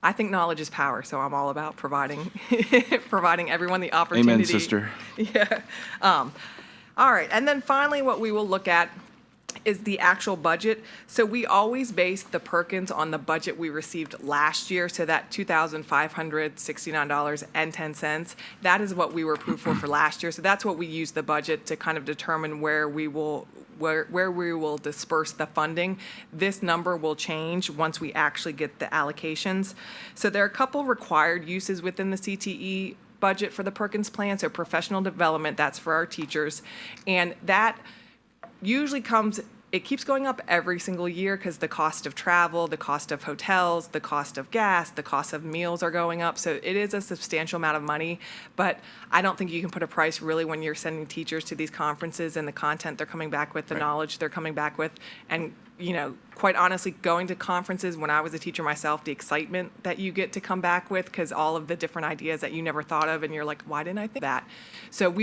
I think knowledge is power, so I'm all about providing providing everyone the opportunity. Amen, sister. Yeah. All right, and then finally, what we will look at is the actual budget. So we always base the Perkins on the budget we received last year, so that $2,569.10, that is what we were approved for last year. So that's what we use the budget to kind of determine where we will disperse the funding. This number will change once we actually get the allocations. So there are a couple required uses within the CTE budget for the Perkins plan. So professional development, that's for our teachers. And that usually it keeps going up every single year because the cost of travel, the cost of hotels, the cost of gas, the cost of meals are going up. So it is a substantial amount of money, but I don't think you can put a price really when you're sending teachers to these conferences and the content they're coming back with, the knowledge they're coming back with. And, quite honestly, going to conferences when I was a teacher myself, the excitement that you get to come back with because all of the different ideas that you never thought of and you're like, why didn't I think of that? So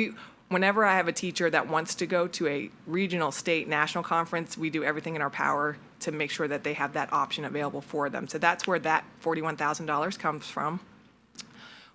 whenever I have a teacher that wants to go to a regional, state, national conference, we do everything in our power to make sure that they have that option available for them. So that's where that $41,000 comes from.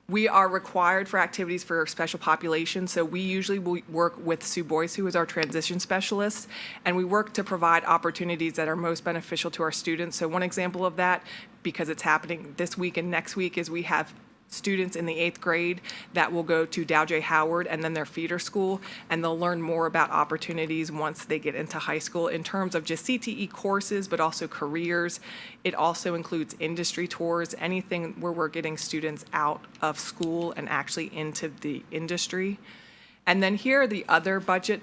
We are required for activities for special populations, so we usually will work with Sue Boyce, who is our transition specialist, and we work to provide opportunities that are most beneficial to our students. So one example of that, because it's happening this week and next week, is we have students in the 8th grade that will go to Dow J. Howard and then their feeder school, and they'll learn more about opportunities once they get into high school in terms of just CTE courses, but also careers. It also includes industry tours, anything where we're getting students out of school and actually into the industry. And then here are the other budget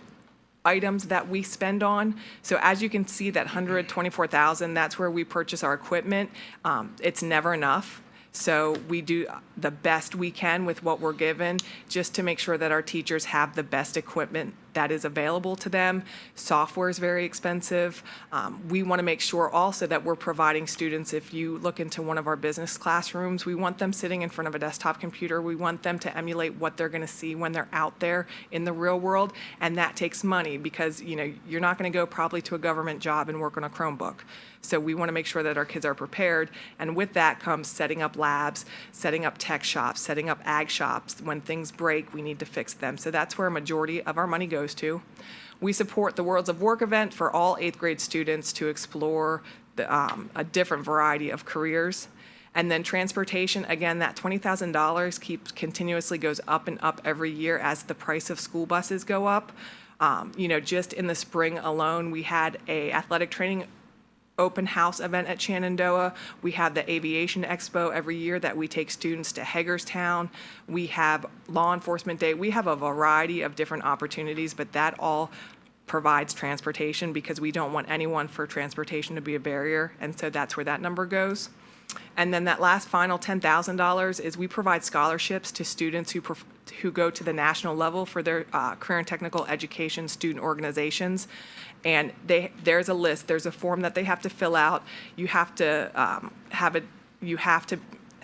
items that we spend on. So as you can see, that $124,000, that's where we purchase our equipment. It's never enough. So we do the best we can with what we're given just to make sure that our teachers have the best equipment that is available to them. Software is very expensive. We want to make sure also that we're providing students, if you look into one of our business classrooms, we want them sitting in front of a desktop computer. We want them to emulate what they're going to see when they're out there in the real world. And that takes money because, you're not going to go probably to a government job and work on a Chromebook. So we want to make sure that our kids are prepared. And with that comes setting up labs, setting up tech shops, setting up ag shops. When things break, we need to fix them. So that's where a majority of our money goes to. We support the Worlds of Work event for all 8th grade students to explore a different variety of careers. And then transportation, again, that $20,000 continuously goes up and up every year as the price of school buses go up. Just in the spring alone, we had a athletic training open house event at Shenandoah. We have the Aviation Expo every year that we take students to Hagerstown. We have Law Enforcement Day. We have a variety of different opportunities, but that all provides transportation because we don't want anyone for transportation to be a barrier, and so that's where that number goes. And then that last final $10,000 is we provide scholarships to students who go to the national level for their career and technical education student organizations. And there's a list, there's a form that they have to fill out. You have to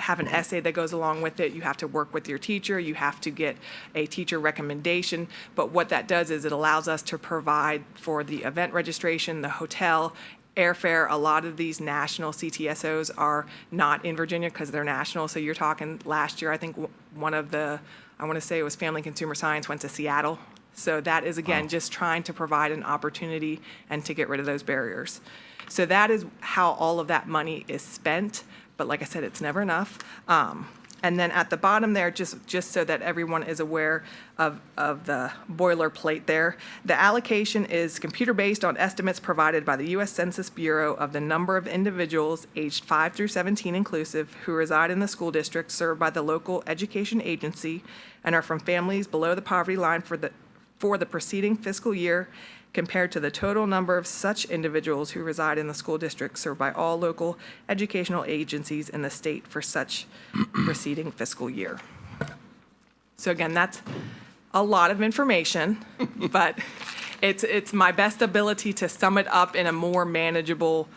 have an essay that goes along with it. You have to work with your teacher. You have to get a teacher recommendation. But what that does is it allows us to provide for the event registration, the hotel, airfare. A lot of these national CTSOs are not in Virginia because they're national. So you're talking last year, I think one of the, I want to say it was Family Consumer Science, went to Seattle. So that is, again, just trying to provide an opportunity and to get rid of those barriers. So that is how all of that money is spent. But like I said, it's never enough. And then at the bottom there, just so that everyone is aware of the boilerplate there, the allocation is computer-based on estimates provided by the U.S. Census Bureau of the number of individuals aged 5 through 17 inclusive who reside in the school district served by the local education agency and are from families below the poverty line for the preceding fiscal year, compared to the total number of such individuals who reside in the school district served by all local educational agencies in the state for such preceding fiscal year. So again, that's a lot of information, but it's my best ability to sum it up in a more manageable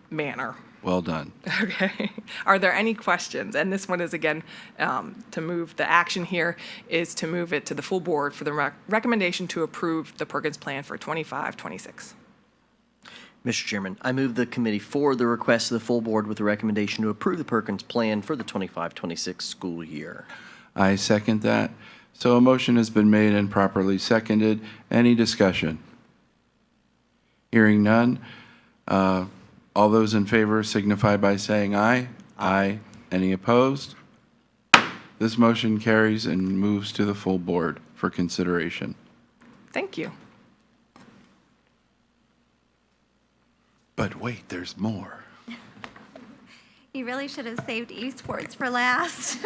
manner. Well done. Okay. Are there any questions? And this one is, again, to move, the action here is to move it to the full board for the recommendation to approve the Perkins Plan for 25-26. Mr. Chairman, I move the committee forward the request to the full board with the recommendation to approve the Perkins Plan for the 25-26 school year. I second that. So a motion has been made and properly seconded. Any discussion? Hearing none. All those in favor signify by saying aye. Aye. Any opposed? This motion carries and moves to the full board for consideration. Thank you. But wait, there's more. You really should have saved esports for last.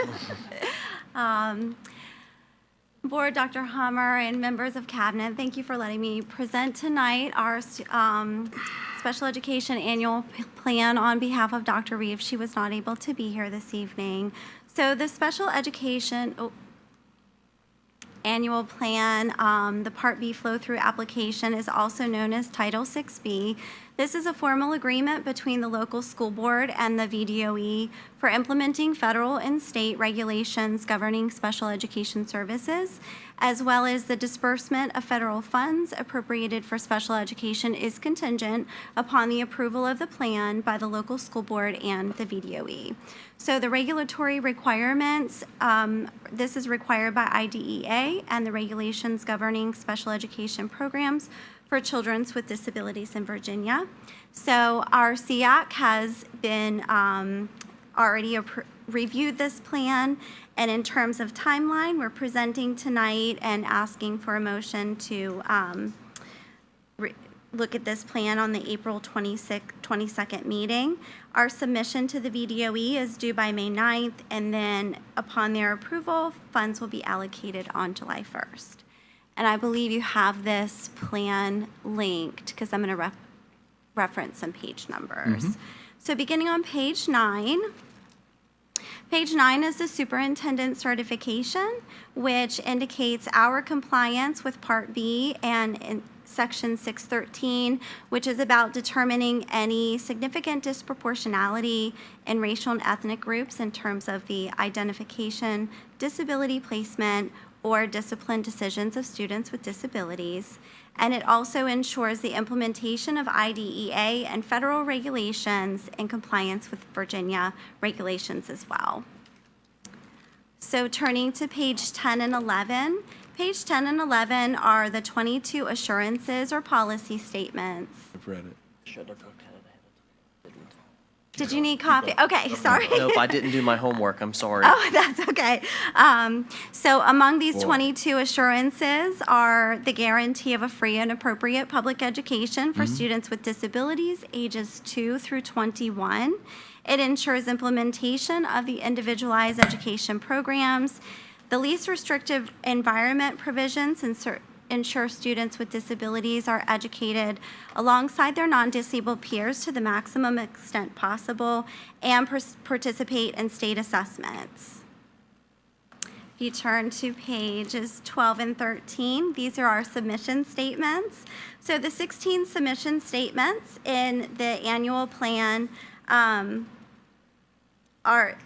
Board, Dr. Hummer, and members of Cabinet, thank you for letting me present tonight our special education annual plan on behalf of Dr. Reeves. She was not able to be here this evening. So the special education annual plan, the Part B flow-through application is also known as Title 6B. This is a formal agreement between the local school board and the VDOE for implementing federal and state regulations governing special education services, as well as the disbursement of federal funds appropriated for special education is contingent upon the approval of the plan by the local school board and the VDOE. So the regulatory requirements, this is required by IDEA and the regulations governing special education programs for children with disabilities in Virginia. So our SEAC has been already reviewed this plan, and in terms of timeline, we're presenting tonight and asking for a motion to look at this plan on the April 22nd meeting. Our submission to the VDOE is due by May 9th, and then upon their approval, funds will be allocated on July 1st. And I believe you have this plan linked because I'm going to reference some page numbers. So beginning on page 9, page 9 is the superintendent certification, which indicates our compliance with Part B and in Section 613, which is about determining any significant disproportionality in racial and ethnic groups in terms of the identification, disability placement, or discipline decisions of students with disabilities. And it also ensures the implementation of IDEA and federal regulations in compliance with Virginia regulations as well. So turning to page 10 and 11, page 10 and 11 are the 22 assurances or policy statements. I've read it. Should have looked at it. Did you need copy? Okay, sorry. Nope, I didn't do my homework. I'm sorry. Oh, that's okay. So among these 22 assurances are the guarantee of a free and appropriate public education for students with disabilities ages 2 through 21. It ensures implementation of the individualized education programs. The least restrictive environment provisions ensure students with disabilities are educated alongside their non-disabled peers to the maximum extent possible and participate in state assessments. If you turn to pages 12 and 13, these are our submission statements. So the 16 submission statements in the annual plan are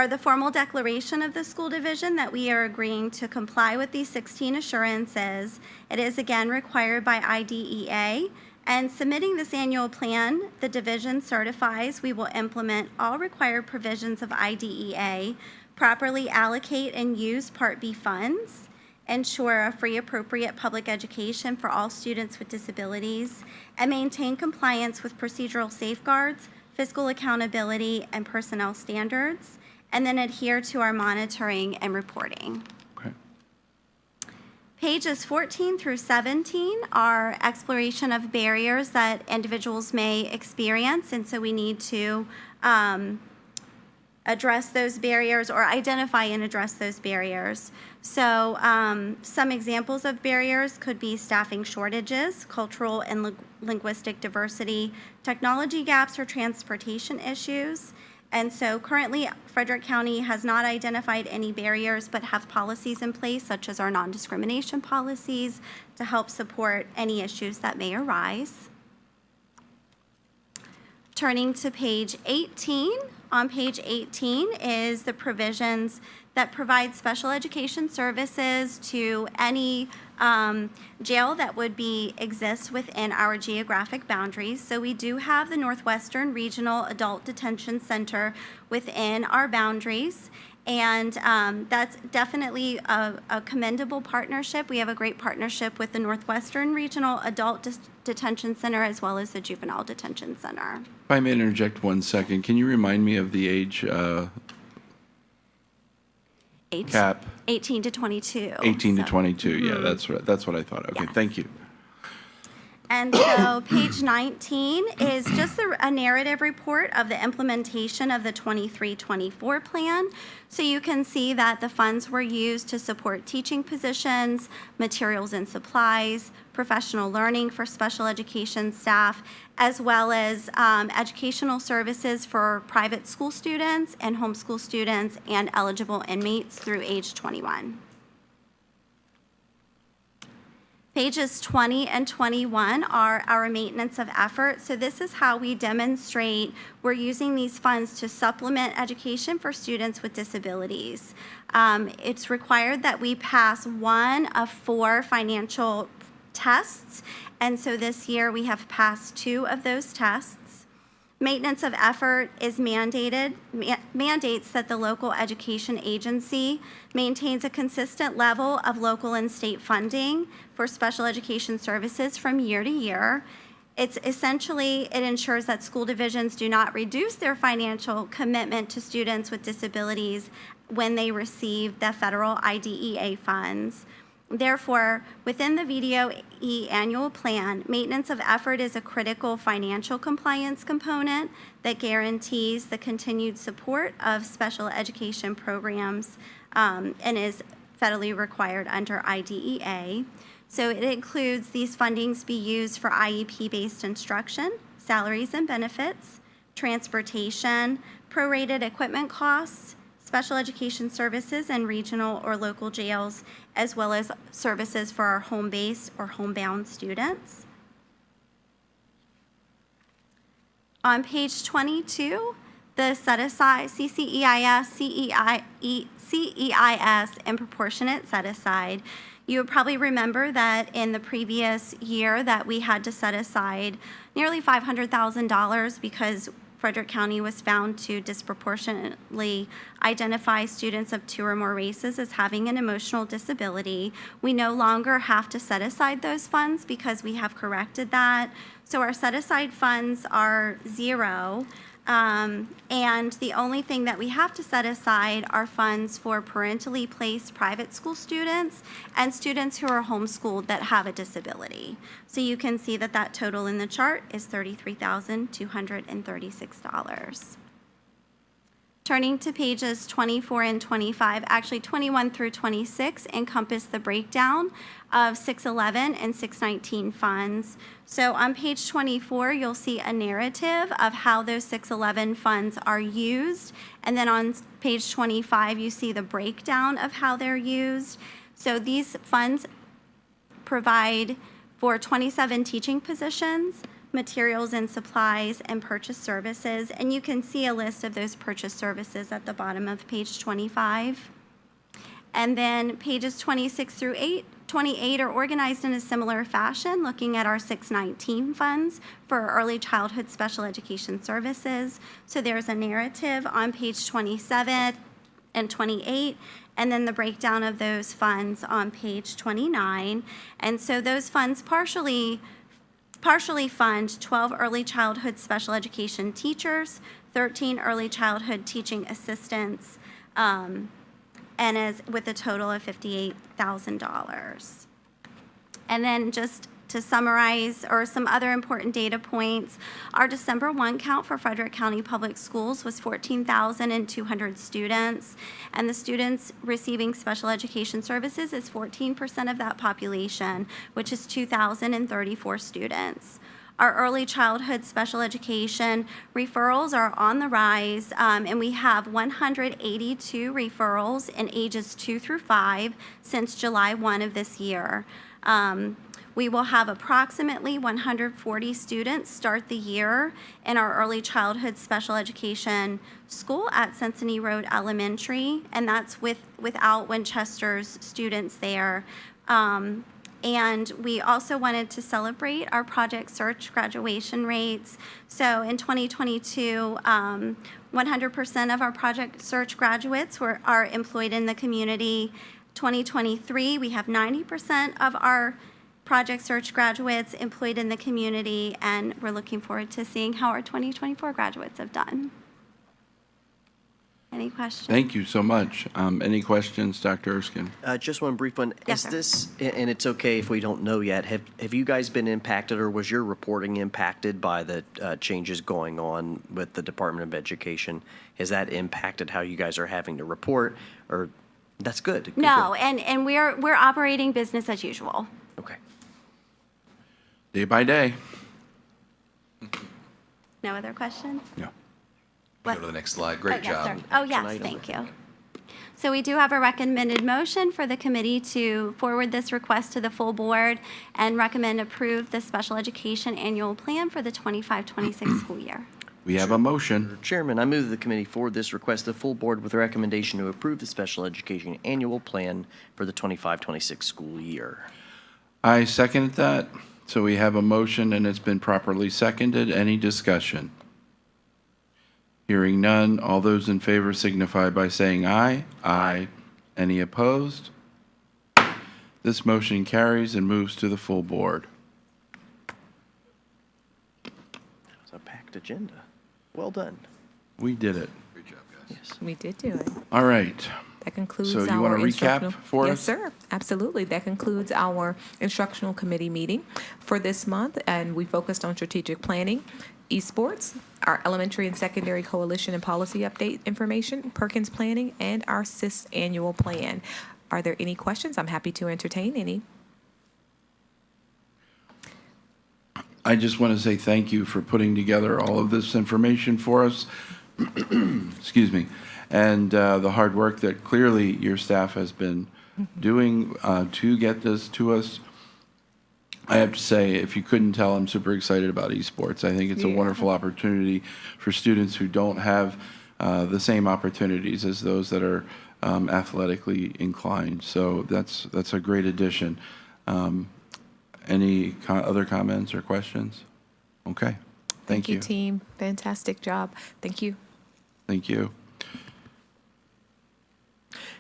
the formal declaration of the school division that we are agreeing to comply with these 16 assurances. It is again required by IDEA. And submitting this annual plan, the division certifies we will implement all required provisions of IDEA, properly allocate and use Part B funds, ensure a free appropriate public education for all students with disabilities, and maintain compliance with procedural safeguards, fiscal accountability, and personnel standards, and then adhere to our monitoring and reporting. Okay. Pages 14 through 17 are exploration of barriers that individuals may experience, and so we need to address those barriers or identify and address those barriers. So some examples of barriers could be staffing shortages, cultural and linguistic diversity, technology gaps, or transportation issues. And so currently, Frederick County has not identified any barriers, but have policies in place, such as our non-discrimination policies, to help support any issues that may arise. Turning to page 18, on page 18 is the provisions that provide special education services to any jail that would exist within our geographic boundaries. So we do have the Northwestern Regional Adult Detention Center within our boundaries, and that's definitely a commendable partnership. We have a great partnership with the Northwestern Regional Adult Detention Center as well as the Juvenile Detention Center. If I may interject 1 second, can you remind me of the age cap? 18 to 22. 18 to So- 22, yeah, that's what I thought. Okay, Yes. thank you. And so page 19 is just a narrative report of the implementation of the 23-24 plan. So you can see that the funds were used to support teaching positions, materials and supplies, professional learning for special education staff, as well as educational services for private school students and homeschool students and eligible inmates through age 21. Pages 20 and 21 are our maintenance of effort. So this is how we demonstrate we're using these funds to supplement education for students with disabilities. It's required that we pass 1 of 4 financial tests, and so this year we have passed 2 of those tests. Maintenance of effort is mandates that the local education agency maintains a consistent level of local and state funding for special education services from year to year. It ensures that school divisions do not reduce their financial commitment to students with disabilities when they receive the federal IDEA funds. Therefore, within the VDOE annual plan, maintenance of effort is a critical financial compliance component that guarantees the continued support of special education programs and is federally required under IDEA. So it includes these fundings be used for IEP-based instruction, salaries and benefits, transportation, prorated equipment costs, special education services in regional or local jails, as well as services for our home-based or homebound students. On page 22, the set-aside CCEIS, CEIS, and proportionate set-aside. You would probably remember that in the previous year that we had to set aside nearly $500,000 because Frederick County was found to disproportionately identify students of 2 or more races as having an emotional disability. We no longer have to set aside those funds because we have corrected that. So our set aside funds are 0. And the only thing that we have to set aside are funds for parentally placed private school students and students who are homeschooled that have a disability. So you can see that that total in the chart is $33,236. Turning to pages 24 and 25, actually 21 through 26 encompass the breakdown of 611 and 619 funds. So on page 24, you'll see a narrative of how those 611 funds are used. And then on page 25, you see the breakdown of how they're used. So these funds provide for 27 teaching positions, materials and supplies, and purchase services. And you can see a list of those purchase services at the bottom of page 25. And then pages 26 through 28 are organized in a similar fashion, looking at our 619 funds for early childhood special education services. So there's a narrative on page 27 and 28, and then the breakdown of those funds on page 29. And so those funds partially fund 12 early childhood special education teachers, 13 early childhood teaching assistants, and is with a total of $58,000. And then just to summarize, or some other important data points, our December 1 count for Frederick County Public Schools was 14,200 students, and the students receiving special education services is 14% of that population, which is 2,034 students. Our early childhood special education referrals are on the rise, and we have 182 referrals in ages 2 through 5 since July 1 of this year. We will have approximately 140 students start the year in our early childhood special education school at Cincinnati Road Elementary, and that's without Winchester's students there. And we also wanted to celebrate our Project Search graduation rates. So in 2022, 100% of our Project Search graduates are employed in the community. 2023, we have 90% of our Project Search graduates employed in the community, and we're looking forward to seeing how our 2024 graduates have done. Any questions? Thank you so much. Any questions, Dr. Erskine? Just one brief one. Yes, Is sir. this, and it's okay if we don't know yet, have you guys been impacted, or was your reporting impacted by the changes going on with the Department of Education? Has that impacted how you guys are having to report, or, that's good? Good, No, and we're operating business as usual. good. Okay. Day by day. No other questions? No. Go to the next slide. Great Oh, yes, job. sir. Oh, yes, item. thank you. So we do have a recommended motion for the committee to forward this request to the full board and recommend approve the special education annual plan for the 25-26 school year. We have a motion. Chairman, I move the committee forward this request to the full board with a recommendation to approve the special education annual plan for the 25-26 school year. I second that. So we have a motion and it's been properly seconded. Any discussion? Hearing none, all those in favor signify by saying aye. Aye. Any opposed? This motion carries and moves to the full board. It's a packed agenda. Well done. We did it. Great job, guys. Yes. We did do it. All right. That concludes So our you want to recap instructional- for us? Yes, sir. Absolutely. That concludes our instructional committee meeting for this month, and we focused on strategic planning, esports, our elementary and secondary coalition and policy update information, Perkins planning, and our SIS annual plan. Are there any questions? I'm happy to entertain any. I just want to say thank you for putting together all of this information for us. Excuse me. And the hard work that clearly your staff has been doing to get this to us. I have to say, if you couldn't tell, I'm super excited about esports. I think it's a wonderful opportunity for students who don't have the same opportunities as those that are athletically inclined. So that's a great addition. Any other comments or questions? Okay. Thank you. Team. Fantastic job. Thank you. Thank you.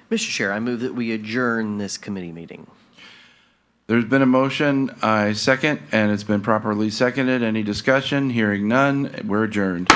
Mr. Chair, I move that we adjourn this committee meeting. There's been a motion, I second, and it's been properly seconded. Any discussion? Hearing none, we're adjourned.